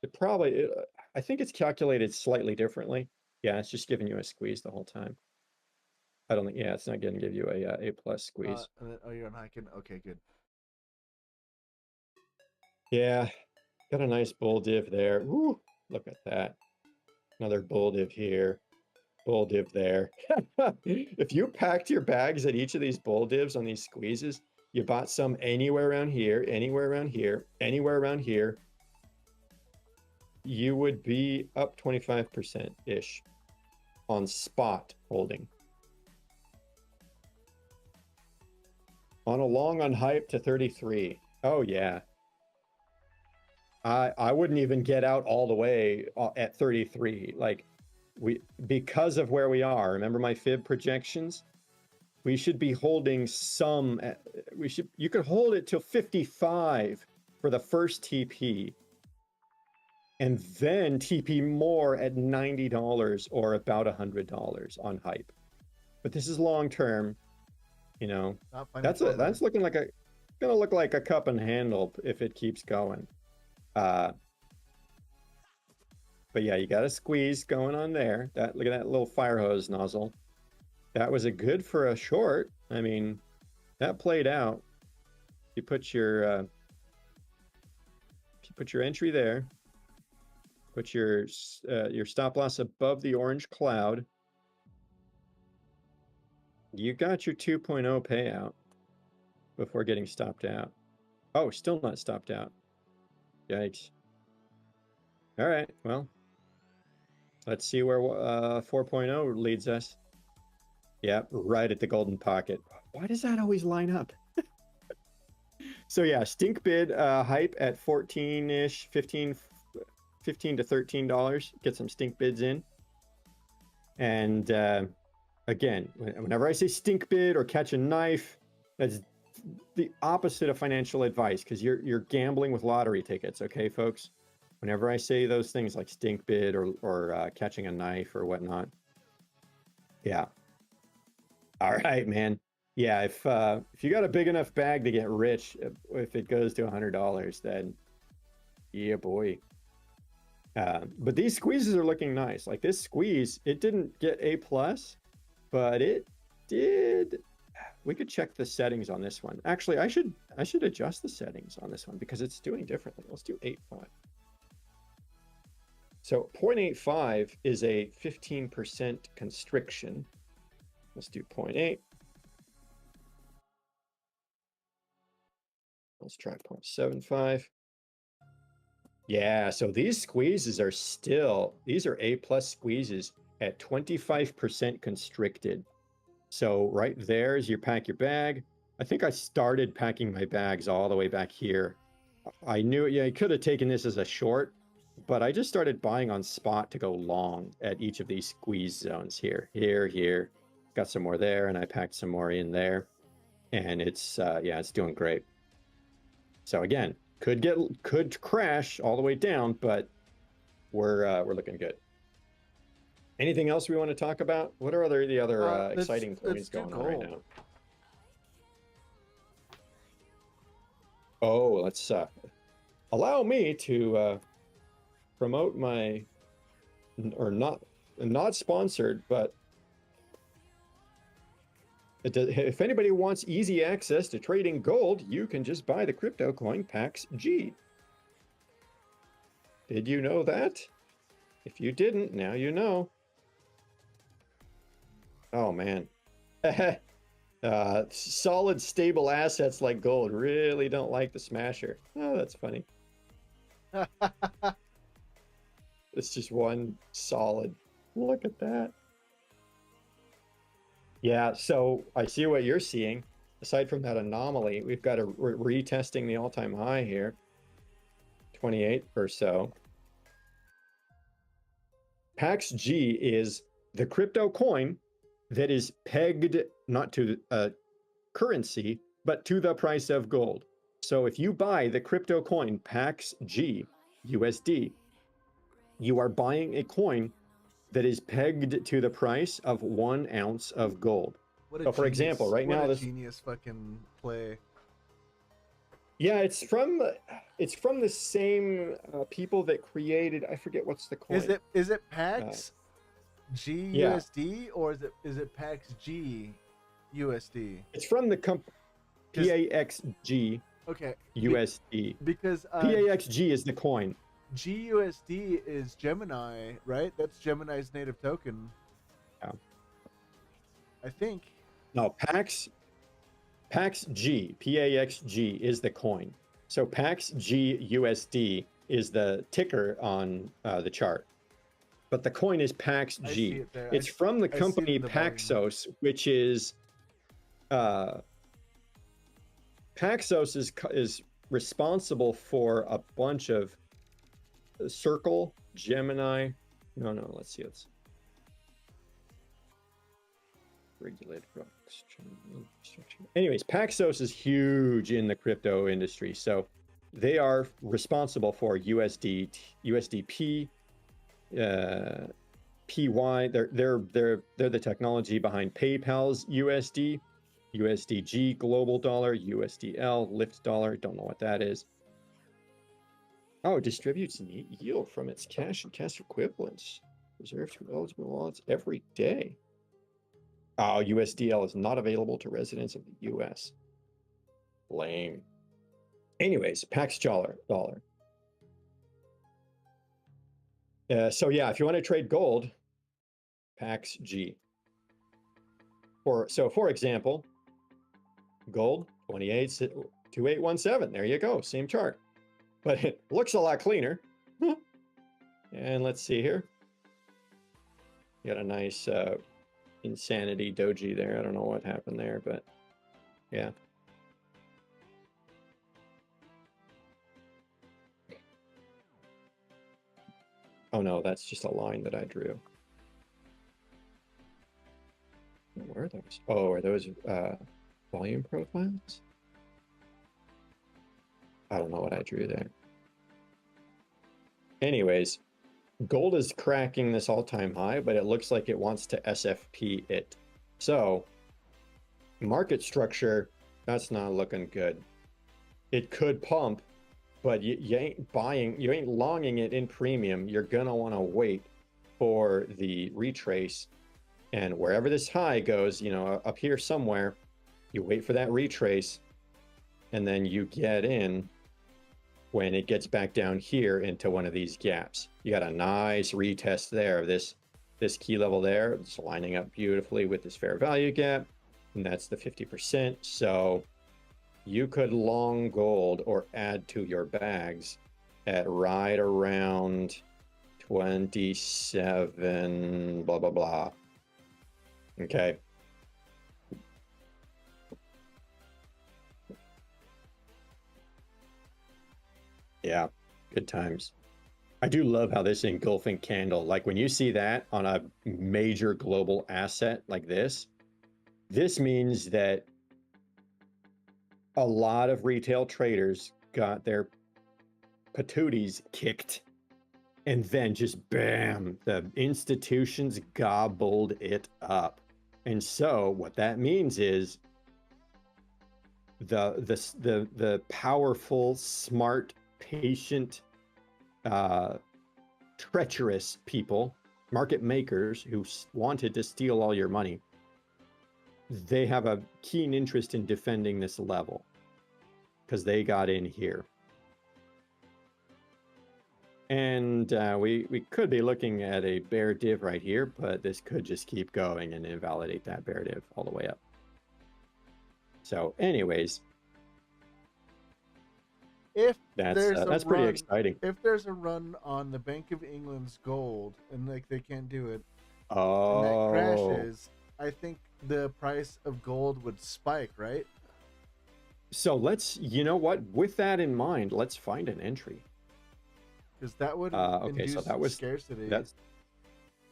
It probably, I think it's calculated slightly differently. Yeah, it's just giving you a squeeze the whole time. I don't think, yeah, it's not going to give you a plus squeeze. Oh, you're on Heiken? Okay, good. Yeah, got a nice bull div there. Woo, look at that. Another bull div here. Bull div there. If you packed your bags at each of these bull divs on these squeezes, you bought some anywhere around here, anywhere around here, anywhere around here, you would be up 25%-ish on spot holding. On a long on hype to 33. Oh, yeah. I wouldn't even get out all the way at 33. Like, because of where we are, remember my fib projections? We should be holding some, you could hold it till 55 for the first TP, and then TP more at $90 or about $100 on hype. But this is long term, you know. That's looking like gonna look like a cup and handle if it keeps going. But yeah, you got a squeeze going on there. Look at that little fire hose nozzle. That was a good for a short. I mean, that played out. You put your entry there. Put your stop loss above the orange cloud. You got your 2.0 payout before getting stopped out. Oh, still not stopped out. Yikes. All right, well, let's see where 4.0 leads us. Yep, right at the golden pocket. Why does that always line up? So yeah, stink bid hype at 14-ish, 15 to $13. Get some stink bids in. And again, whenever I say stink bid or catch a knife, that's the opposite of financial advice, because you're gambling with lottery tickets, okay, folks? Whenever I say those things like stink bid or catching a knife or whatnot. Yeah. All right, man. Yeah, if you got a big enough bag to get rich, if it goes to $100, then yeah, boy. But these squeezes are looking nice. Like this squeeze, it didn't get A+, but it did. We could check the settings on this one. Actually, I should adjust the settings on this one because it's doing differently. Let's do 8.5. So 0.85 is a 15% constriction. Let's do 0.8. Let's try 0.75. Yeah, so these squeezes are these are A+ squeezes at 25% constricted. So right there as you pack your bag, I think I started packing my bags all the way back here. I knew, yeah, I could have taken this as a short, but I just started buying on spot to go long at each of these squeeze zones here, here. Got some more there, and I packed some more in there, and it's yeah, it's doing great. So again, could crash all the way down, but we're looking good. Anything else we want to talk about? What are the other exciting coins going on right now? Oh, let's allow me to promote my, or not sponsored, but if anybody wants easy access to trading gold, you can just buy the crypto coin PAX G. Did you know that? If you didn't, now you know. Oh man. Solid, stable assets like gold really don't like the smasher. Oh, that's funny. It's just one solid. Look at that. Yeah, so I see what you're seeing. Aside from that anomaly, we've got a retesting the all-time high here. 28 or so. PAX G is the crypto coin that is pegged not to a currency, but to the price of gold. So if you buy the crypto coin PAX G USD, you are buying a coin that is pegged to the price of 1 ounce of gold. So for example, right now this genius fucking play. Yeah, it's from the same people that created, I forget what's the coin. Is it PAX G USD, or is it PAX G USD? It's from the PAXG USD. Because PAXG is the coin. GUSD is Gemini, right? That's Gemini's native token. Yeah. I think. No, PAXG, PAXG is the coin. So PAXG USD is the ticker on the chart. But the coin is PAXG. It's from the company Paxos, which is Paxos is responsible for a bunch of Circle, Gemini. No, let's see. It's regulated. Anyways, Paxos is huge in the crypto industry. So they are responsible for USDP, PY. They're the technology behind PayPal's USD, USDG global dollar, USDL lift dollar. Don't know what that is. Oh, it distributes yield from its cash and cash equivalents reserved to eligible wallets every day. Oh, USDL is not available to residents of the US. Lame. Anyways, PAX dollar. So yeah, if you want to trade gold, PAX G. For example, gold 2817. There you go, same chart, but it looks a lot cleaner. And let's see here. You got a nice insanity doji there. I don't know what happened there, but yeah. Oh no, that's just a line that I drew. Where are those? Oh, are those volume profiles? I don't know what I drew there. Anyways, gold is cracking this all-time high, but it looks like it wants to SFP it. So market structure, that's not looking good. It could pump, but you ain't longing it in premium. You're gonna want to wait for the retrace, and wherever this high goes, up here somewhere, you wait for that retrace, and then you get in when it gets back down here into one of these gaps. You got a nice retest there of this key level there. It's lining up beautifully with this fair value gap, and that's the 50%. So you could long gold or add to your bags at right around 27, blah, blah, blah. Okay. Yeah, good times. I do love how this engulfing candle, like when you see that on a major global asset like this means that a lot of retail traders got their patooties kicked, and then just bam, the institutions gobbled it up. And so what that means is the powerful, smart, patient, treacherous people, market makers who wanted to steal all your money, they have a keen interest in defending this level because they got in here. And we could be looking at a bear div right here, but this could just keep going and invalidate that bear div all the way up. So anyways, If that's pretty exciting. If there's a run on the Bank of England's gold and like they can't do it, and that crashes, I think the price of gold would spike, right? So let's, you know what? With that in mind, let's find an entry. Because that would okay, so that was scarcity. That's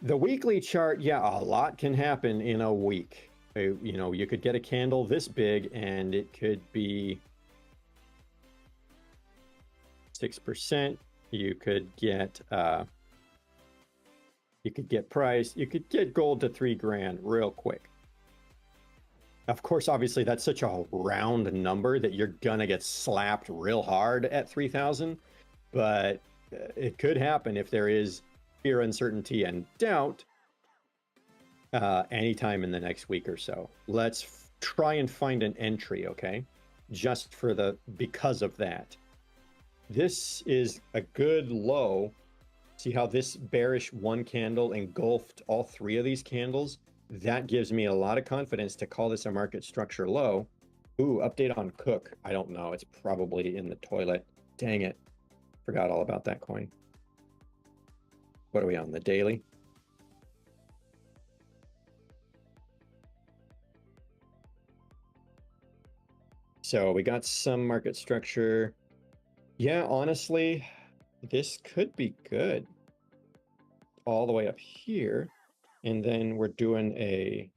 the weekly chart. Yeah, a lot can happen in a week. You know, you could get a candle this big, and it could be 6%. You could get price. You could get gold to $3,000 real quick. Of course, obviously, that's such a round number that you're gonna get slapped real hard at 3,000, but it could happen if there is fear, uncertainty, and doubt anytime in the next week or so. Let's try and find an entry, okay? Just for because of that. This is a good low. See how this bearish one candle engulfed all three of these candles? That gives me a lot of confidence to call this a market structure low. Ooh, update on Cook. I don't know. It's probably in the toilet. Dang it. Forgot all about that coin. What are we on, the daily? So we got some market structure. Yeah, honestly, this could be good. All the way up here. And then we're doing a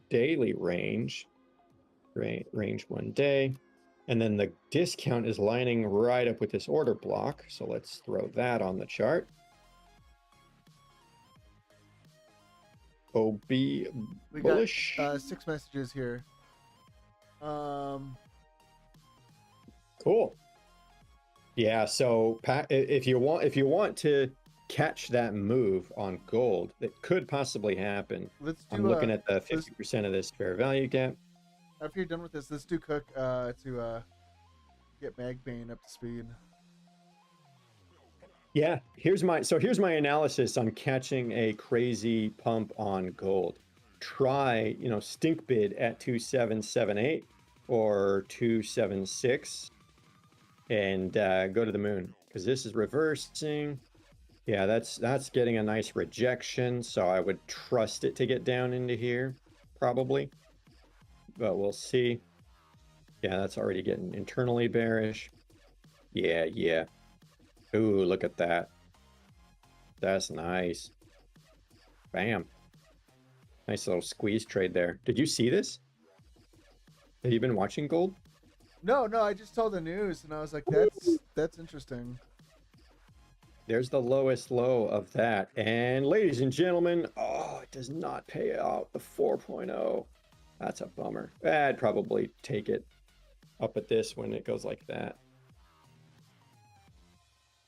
daily range. Range 1 day. And then the discount is lining right up with this order block. So let's throw that on the chart. OB bullish. We got 6 messages here. Cool. Yeah, so if you want to catch that move on gold, that could possibly happen. I'm looking at the 50% of this fair value gap. After you're done with this, let's do Cook to get Magbane up to speed. Yeah, here's my analysis on catching a crazy pump on gold. Try, stink bid at 2778 or 276 and go to the moon, because this is reversing. Yeah, that's getting a nice rejection, so I would trust it to get down into here, probably. But we'll see. Yeah, that's already getting internally bearish. Yeah. Ooh, look at that. That's nice. Bam. Nice little squeeze trade there. Did you see this? Have you been watching gold? No, I just saw the news and I was like, that's interesting. There's the lowest low of that. And ladies and gentlemen, oh, it does not pay out the 4.0. That's a bummer. I'd probably take it up at this when it goes like that.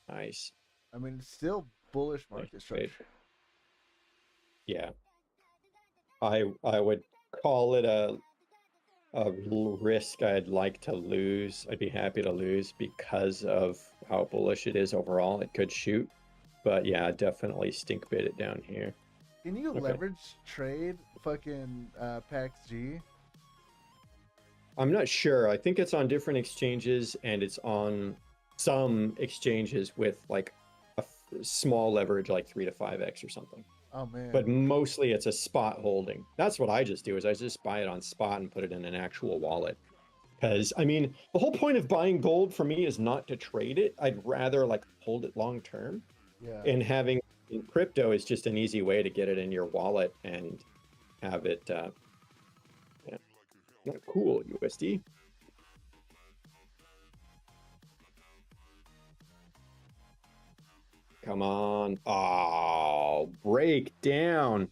Nice. I mean, it's still bullish market structure. Yeah. I would call it a risk I'd like to lose. I'd be happy to lose because of how bullish it is overall. It could shoot, but yeah, definitely stink bid it down here. Can you leverage trade fucking PAX G? I'm not sure. I think it's on different exchanges, and it's on some exchanges with like a small leverage, like 3 to 5x or something. Oh man. But mostly it's a spot holding. That's what I just do, is I just buy it on spot and put it in an actual wallet. Because I mean, the whole point of buying gold for me is not to trade it. I'd rather like hold it long term. Yeah. And having in crypto is just an easy way to get it in your wallet and have it yeah. Cool USD. Come on. Oh, break down.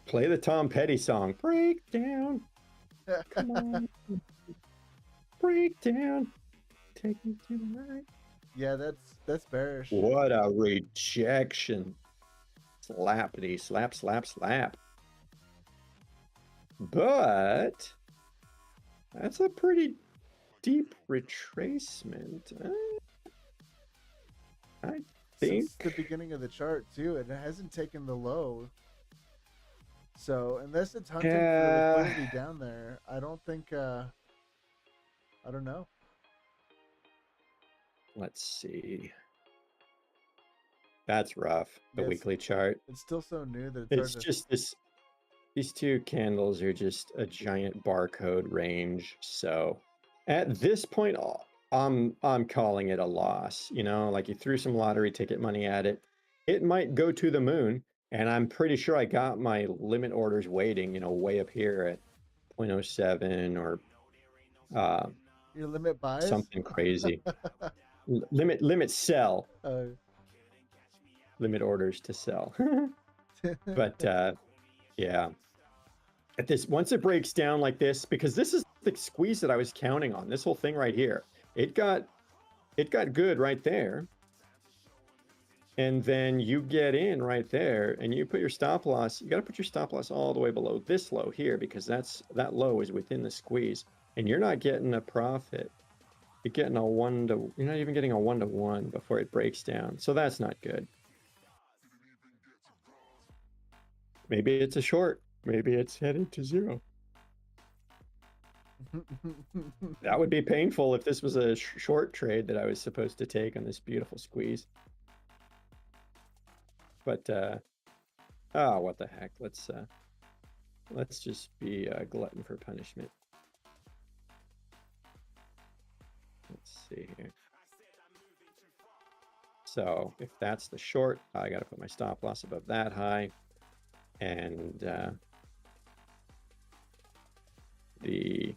Play the Tom Petty song. Break down. Come on. Break down. Take me to the night. Yeah, that's bearish. What a rejection. Slappity slap slap slap. But that's a pretty deep retracement. I think Since the beginning of the chart too, and it hasn't taken the low. So unless it's hunting for liquidity down there, I don't think. I don't know. Let's see. That's rough. The Yes. weekly chart. It's still so new that it's hard to... just this. These two candles are just a giant barcode range. So at this point, I'm calling it a loss. You know, like you threw some lottery ticket money at it. It might go to the moon. And I'm pretty sure I got my limit orders waiting, you know, way up here at 0.07 or Your limit buys? something crazy. limit sell. Limit orders to sell. But yeah. At this, once it breaks down like this, because this is the squeeze that I was counting on, this whole thing right here, it got good right there. And then you get in right there and you put your stop loss. You got to put your stop loss all the way below this low here, because that low is within the squeeze and you're not getting a profit. You're getting you're not even getting a 1-to-1 before it breaks down. So that's not good. Maybe it's a short. Maybe it's headed to zero. That would be painful if this was a short trade that I was supposed to take on this beautiful squeeze. But oh, what the heck? Let's just be a glutton for punishment. Let's see here. So if that's the short, I got to put my stop loss above that high, and the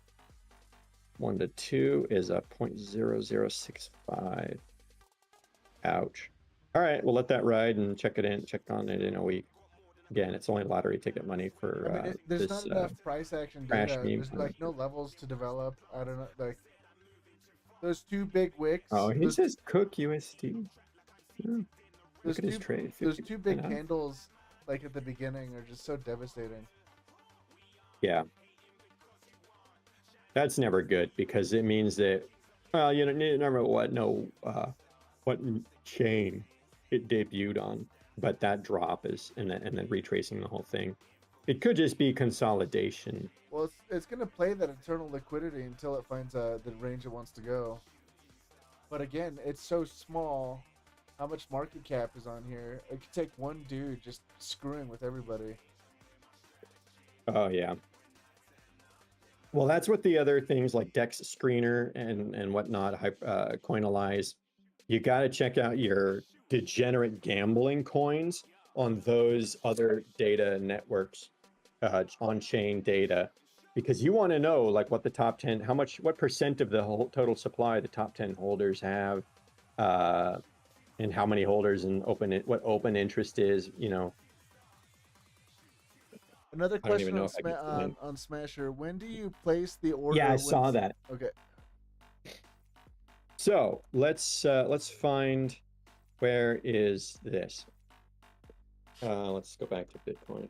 1-to-2 is a 0.0065. Ouch. All right, we'll let that ride and check on it in a week. Again, it's only lottery ticket money for I mean, there's this not enough price action crash data. meme. There's like no levels to develop. I don't know, like those two big wicks. Oh, he says cook USD. Yeah. Look at his trade. Those two big candles, like at the beginning, are just so devastating. Yeah. That's never good, because it means that, well, you never what chain it debuted on, but that drop is, and then retracing the whole thing. It could just be consolidation. Well, it's going to play that eternal liquidity until it finds the range it wants to go. But again, it's so small. How much market cap is on here? It could take one dude just screwing with everybody. Oh, yeah. Well, that's what the other things like Dex Screener and whatnot, Coinalyze. You got to check out your degenerate gambling coins on those other data networks, on-chain data, because you want to know like what the top 10, what percent of the whole total supply the top 10 holders have, and how many holders and what open interest is, you know. Another question on Smasher. When do you place the order? Yeah, I saw that. Okay. So let's find, where is this? Let's go back to Bitcoin.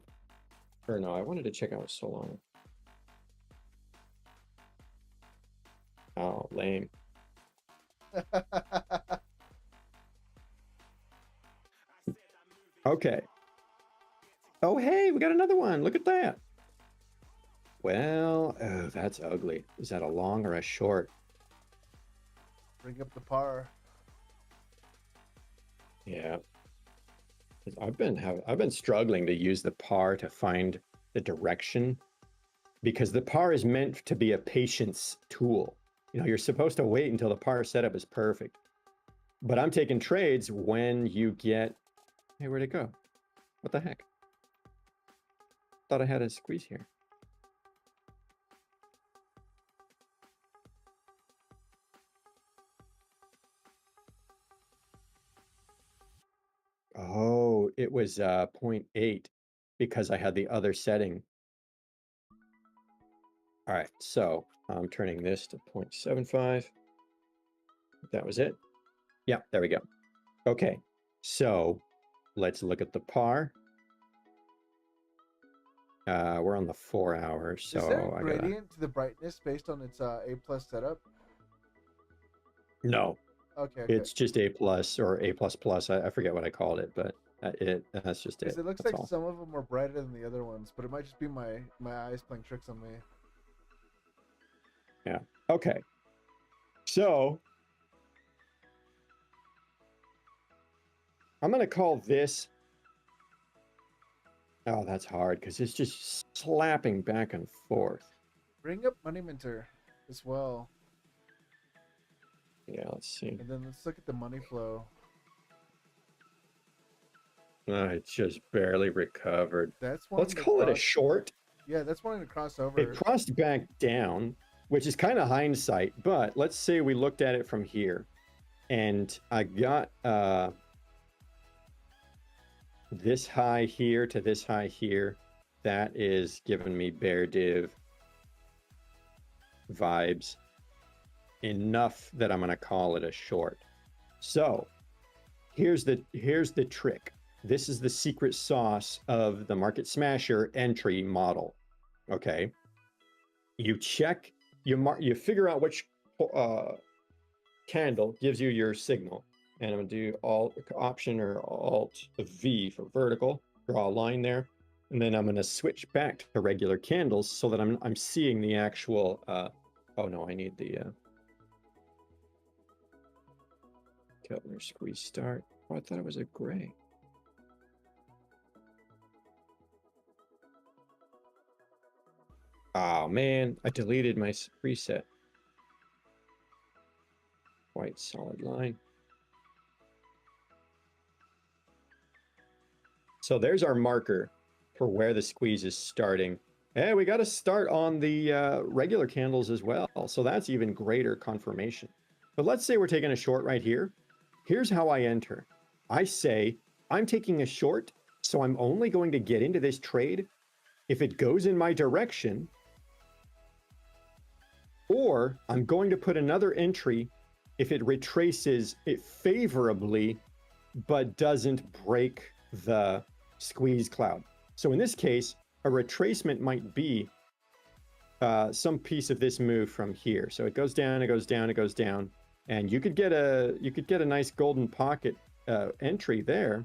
Or no, I wanted to check out Solana. Oh, lame. Okay. Oh, hey, we got another one. Look at that. Well, oh, that's ugly. Is that a long or a short? Bring up the par. Yeah. I've been struggling to use the par to find the direction because the par is meant to be a patience tool. You know, you're supposed to wait until the par setup is perfect. But I'm taking trades when you get, hey, where'd it go? What the heck? Thought I had a squeeze here. Oh, it was 0.8 because I had the other setting. All right, so I'm turning this to 0.75. That was it. Yeah, there we go. Okay, so let's look at the par. We're on the 4 hours, so Is there a I gotta. gradient to the brightness based on its A plus setup? No, Okay, okay. it's just A plus or A plus plus. I forget what I called it, but that's just Because it. it looks That's like all. some of them are brighter than the other ones, but it might just be my eyes playing tricks on me. Yeah. Okay. So I'm gonna call this. Oh, that's hard because it's just slapping back and forth. Bring up Money Minter as well, Yeah, let's see. and then let's look at the money flow. It just barely recovered. That's Let's wanting to call it a cross. short. Yeah, that's wanting to cross It over. crossed back down, which is kind of hindsight, but let's say we looked at it from here and I got this high here to this high here. That is giving me bear div vibes enough that I'm going to call it a short. So here's the trick. This is the secret sauce of the market smasher entry model. Okay, you check, you figure out which candle gives you your signal, and I'm gonna do Alt Option or Alt V for vertical. Draw a line there, and then I'm gonna switch back to regular candles so that I'm seeing the actual. Oh no, I need the Keltner squeeze start. Oh, I thought it was a gray. Oh man, I deleted my preset. White solid line. So there's our marker for where the squeeze is starting. And we got to start on the regular candles as well. So that's even greater confirmation. But let's say we're taking a short right here. Here's how I enter. I say, I'm taking a short, so I'm only going to get into this trade if it goes in my direction, or I'm going to put another entry if it retraces it favorably, but doesn't break the squeeze cloud. So in this case, a retracement might be some piece of this move from here. So it goes down, it goes down, it goes down, and you could get a nice golden pocket entry there.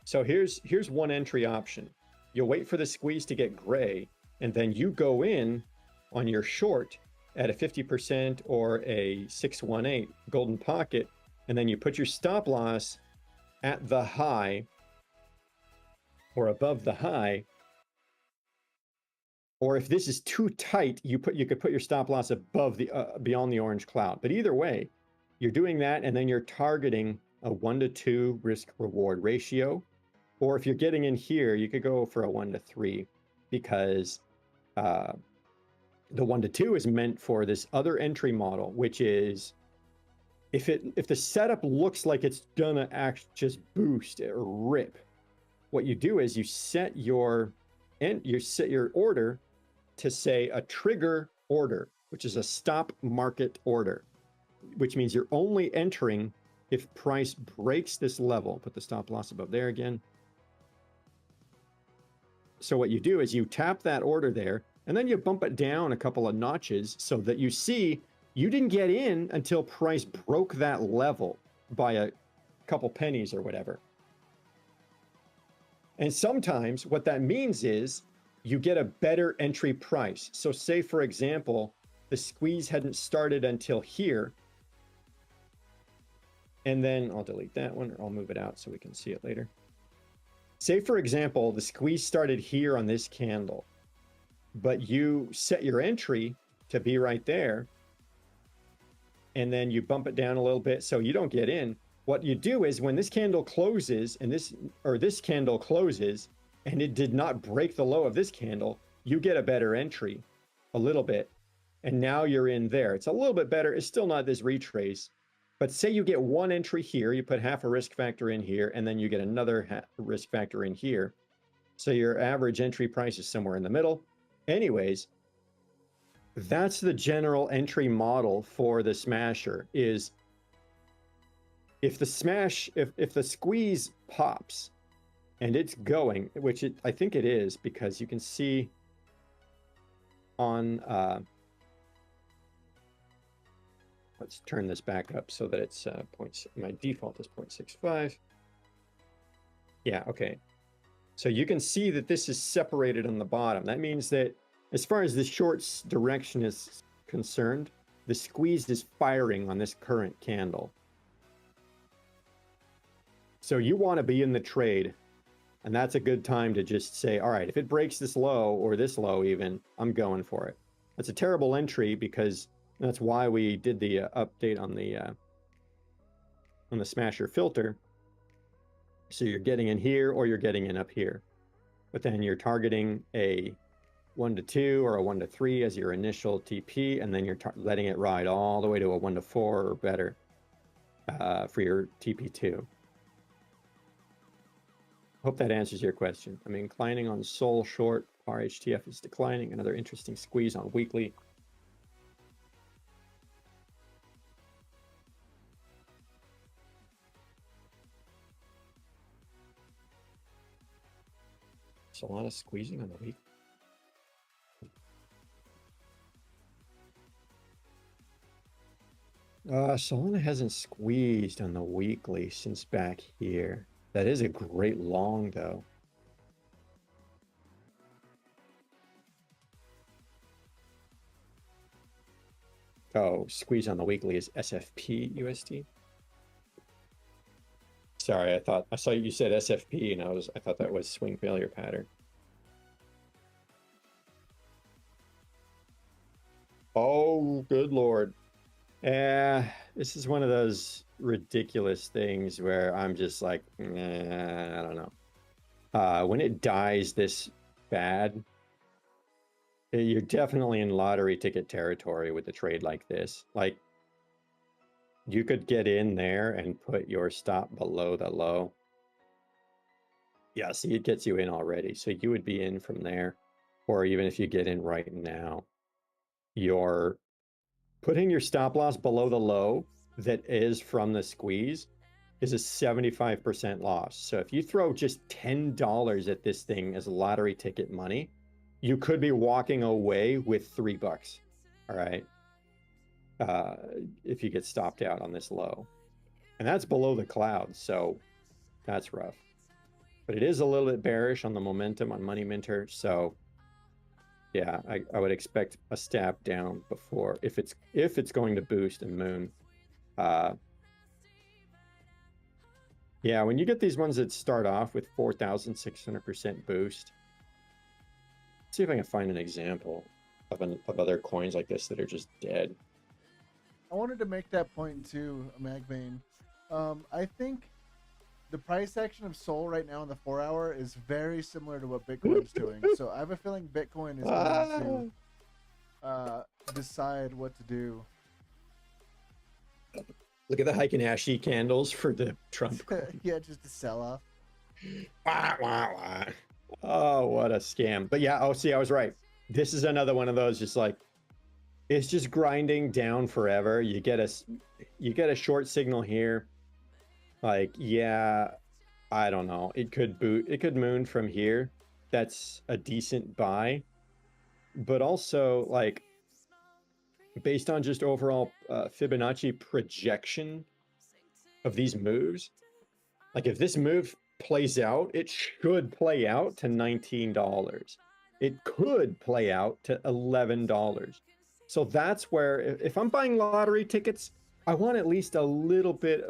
So here's one entry option. You'll wait for the squeeze to get gray, and then you go in on your short at a 50% or a 618 golden pocket, and then you put your stop loss at the high or above the high. Or if this is too tight, you could put your stop loss above the beyond the orange cloud. But either way, you're doing that, and then you're targeting a 1-to-2 risk reward ratio. Or if you're getting in here, you could go for a 1-to-3 because the 1-to-2 is meant for this other entry model, which is if the setup looks like it's gonna just boost or rip, what you do is you set your order to say a trigger order, which is a stop market order, which means you're only entering if price breaks this level. Put the stop loss above there again. So what you do is you tap that order there, and then you bump it down a couple of notches so that you see you didn't get in until price broke that level by a couple pennies or whatever. And sometimes what that means is you get a better entry price. So say, for example, the squeeze hadn't started until here. And then I'll delete that one, or I'll move it out so we can see it later. say for example, the squeeze started here on this candle, but you set your entry to be right there, and then you bump it down a little bit so you don't get in. What you do is when this candle closes and this candle closes and it did not break the low of this candle, you get a better entry a little bit. And now you're in there. It's a little bit better. It's still not this retrace. But say you get one entry here, you put half a risk factor in here, and then you get another risk factor in here. So your average entry price is somewhere in the middle. Anyways, that's the general entry model for the smasher is if the squeeze pops and it's going, which I think it is, because you can see on let's turn this back up so that it's my default is 0.65. Yeah, okay. So you can see that this is separated on the bottom. That means that as far as the short's direction is concerned, the squeeze is firing on this current candle. So you want to be in the trade, and that's a good time to just say, all right, if it breaks this low or this low even, I'm going for it. That's a terrible entry because that's why we did the update on the smasher filter. So you're getting in here or you're getting in up here, but then you're targeting a 1 to 2 or a 1 to 3 as your initial TP, and then you're letting it ride all the way to a 1 to 4 or better for your TP2. Hope that answers your question. I'm inclining on Sol short. RHTF is declining. Another interesting squeeze on weekly. Solana squeezing on the week. Solana hasn't squeezed on the weekly since back here. That is a great long, though. Oh, squeeze on the weekly is SFP USD. Sorry, I saw you said SFP, and I thought that was swing failure pattern. Oh, good Lord. This is one of those ridiculous things where I'm just like, I don't know. When it dies this bad, you're definitely in lottery ticket territory with a trade like this. Like, you could get in there and put your stop below the low. Yeah, see, it gets you in already. So you would be in from there. Or even if you get in right now, you're putting your stop loss below the low that is from the squeeze is a 75% loss. So if you throw just $10 at this thing as lottery ticket money, you could be walking away with $3. All right. If you get stopped out on this low. And that's below the clouds, so that's rough. But it is a little bit bearish on the momentum on Money Minter, so yeah, I would expect a stab down before if it's going to boost and moon. Yeah, when you get these ones that start off with 4,600% boost, let's see if I can find an example of other coins like this that are just dead. I wanted to make that point too, Magvane. I think the price action of Sol right now in the 4-hour is very similar to what Bitcoin's doing. So I have a feeling Bitcoin is going to decide what to do. Look at the Heiken-Ashi candles for the Trump coin. Yeah, just a sell-off. Oh, what a scam. But yeah, oh, see, I was right. This is another one of those just like, it's just grinding down forever. You get a short signal here. Like, yeah, I don't know. It could moon from here. That's a decent buy. But also, like, based on just overall Fibonacci projection of these moves, like if this move plays out, it should play out to $19. It could play out to $11. So that's where, if I'm buying lottery tickets, I want at least a little bit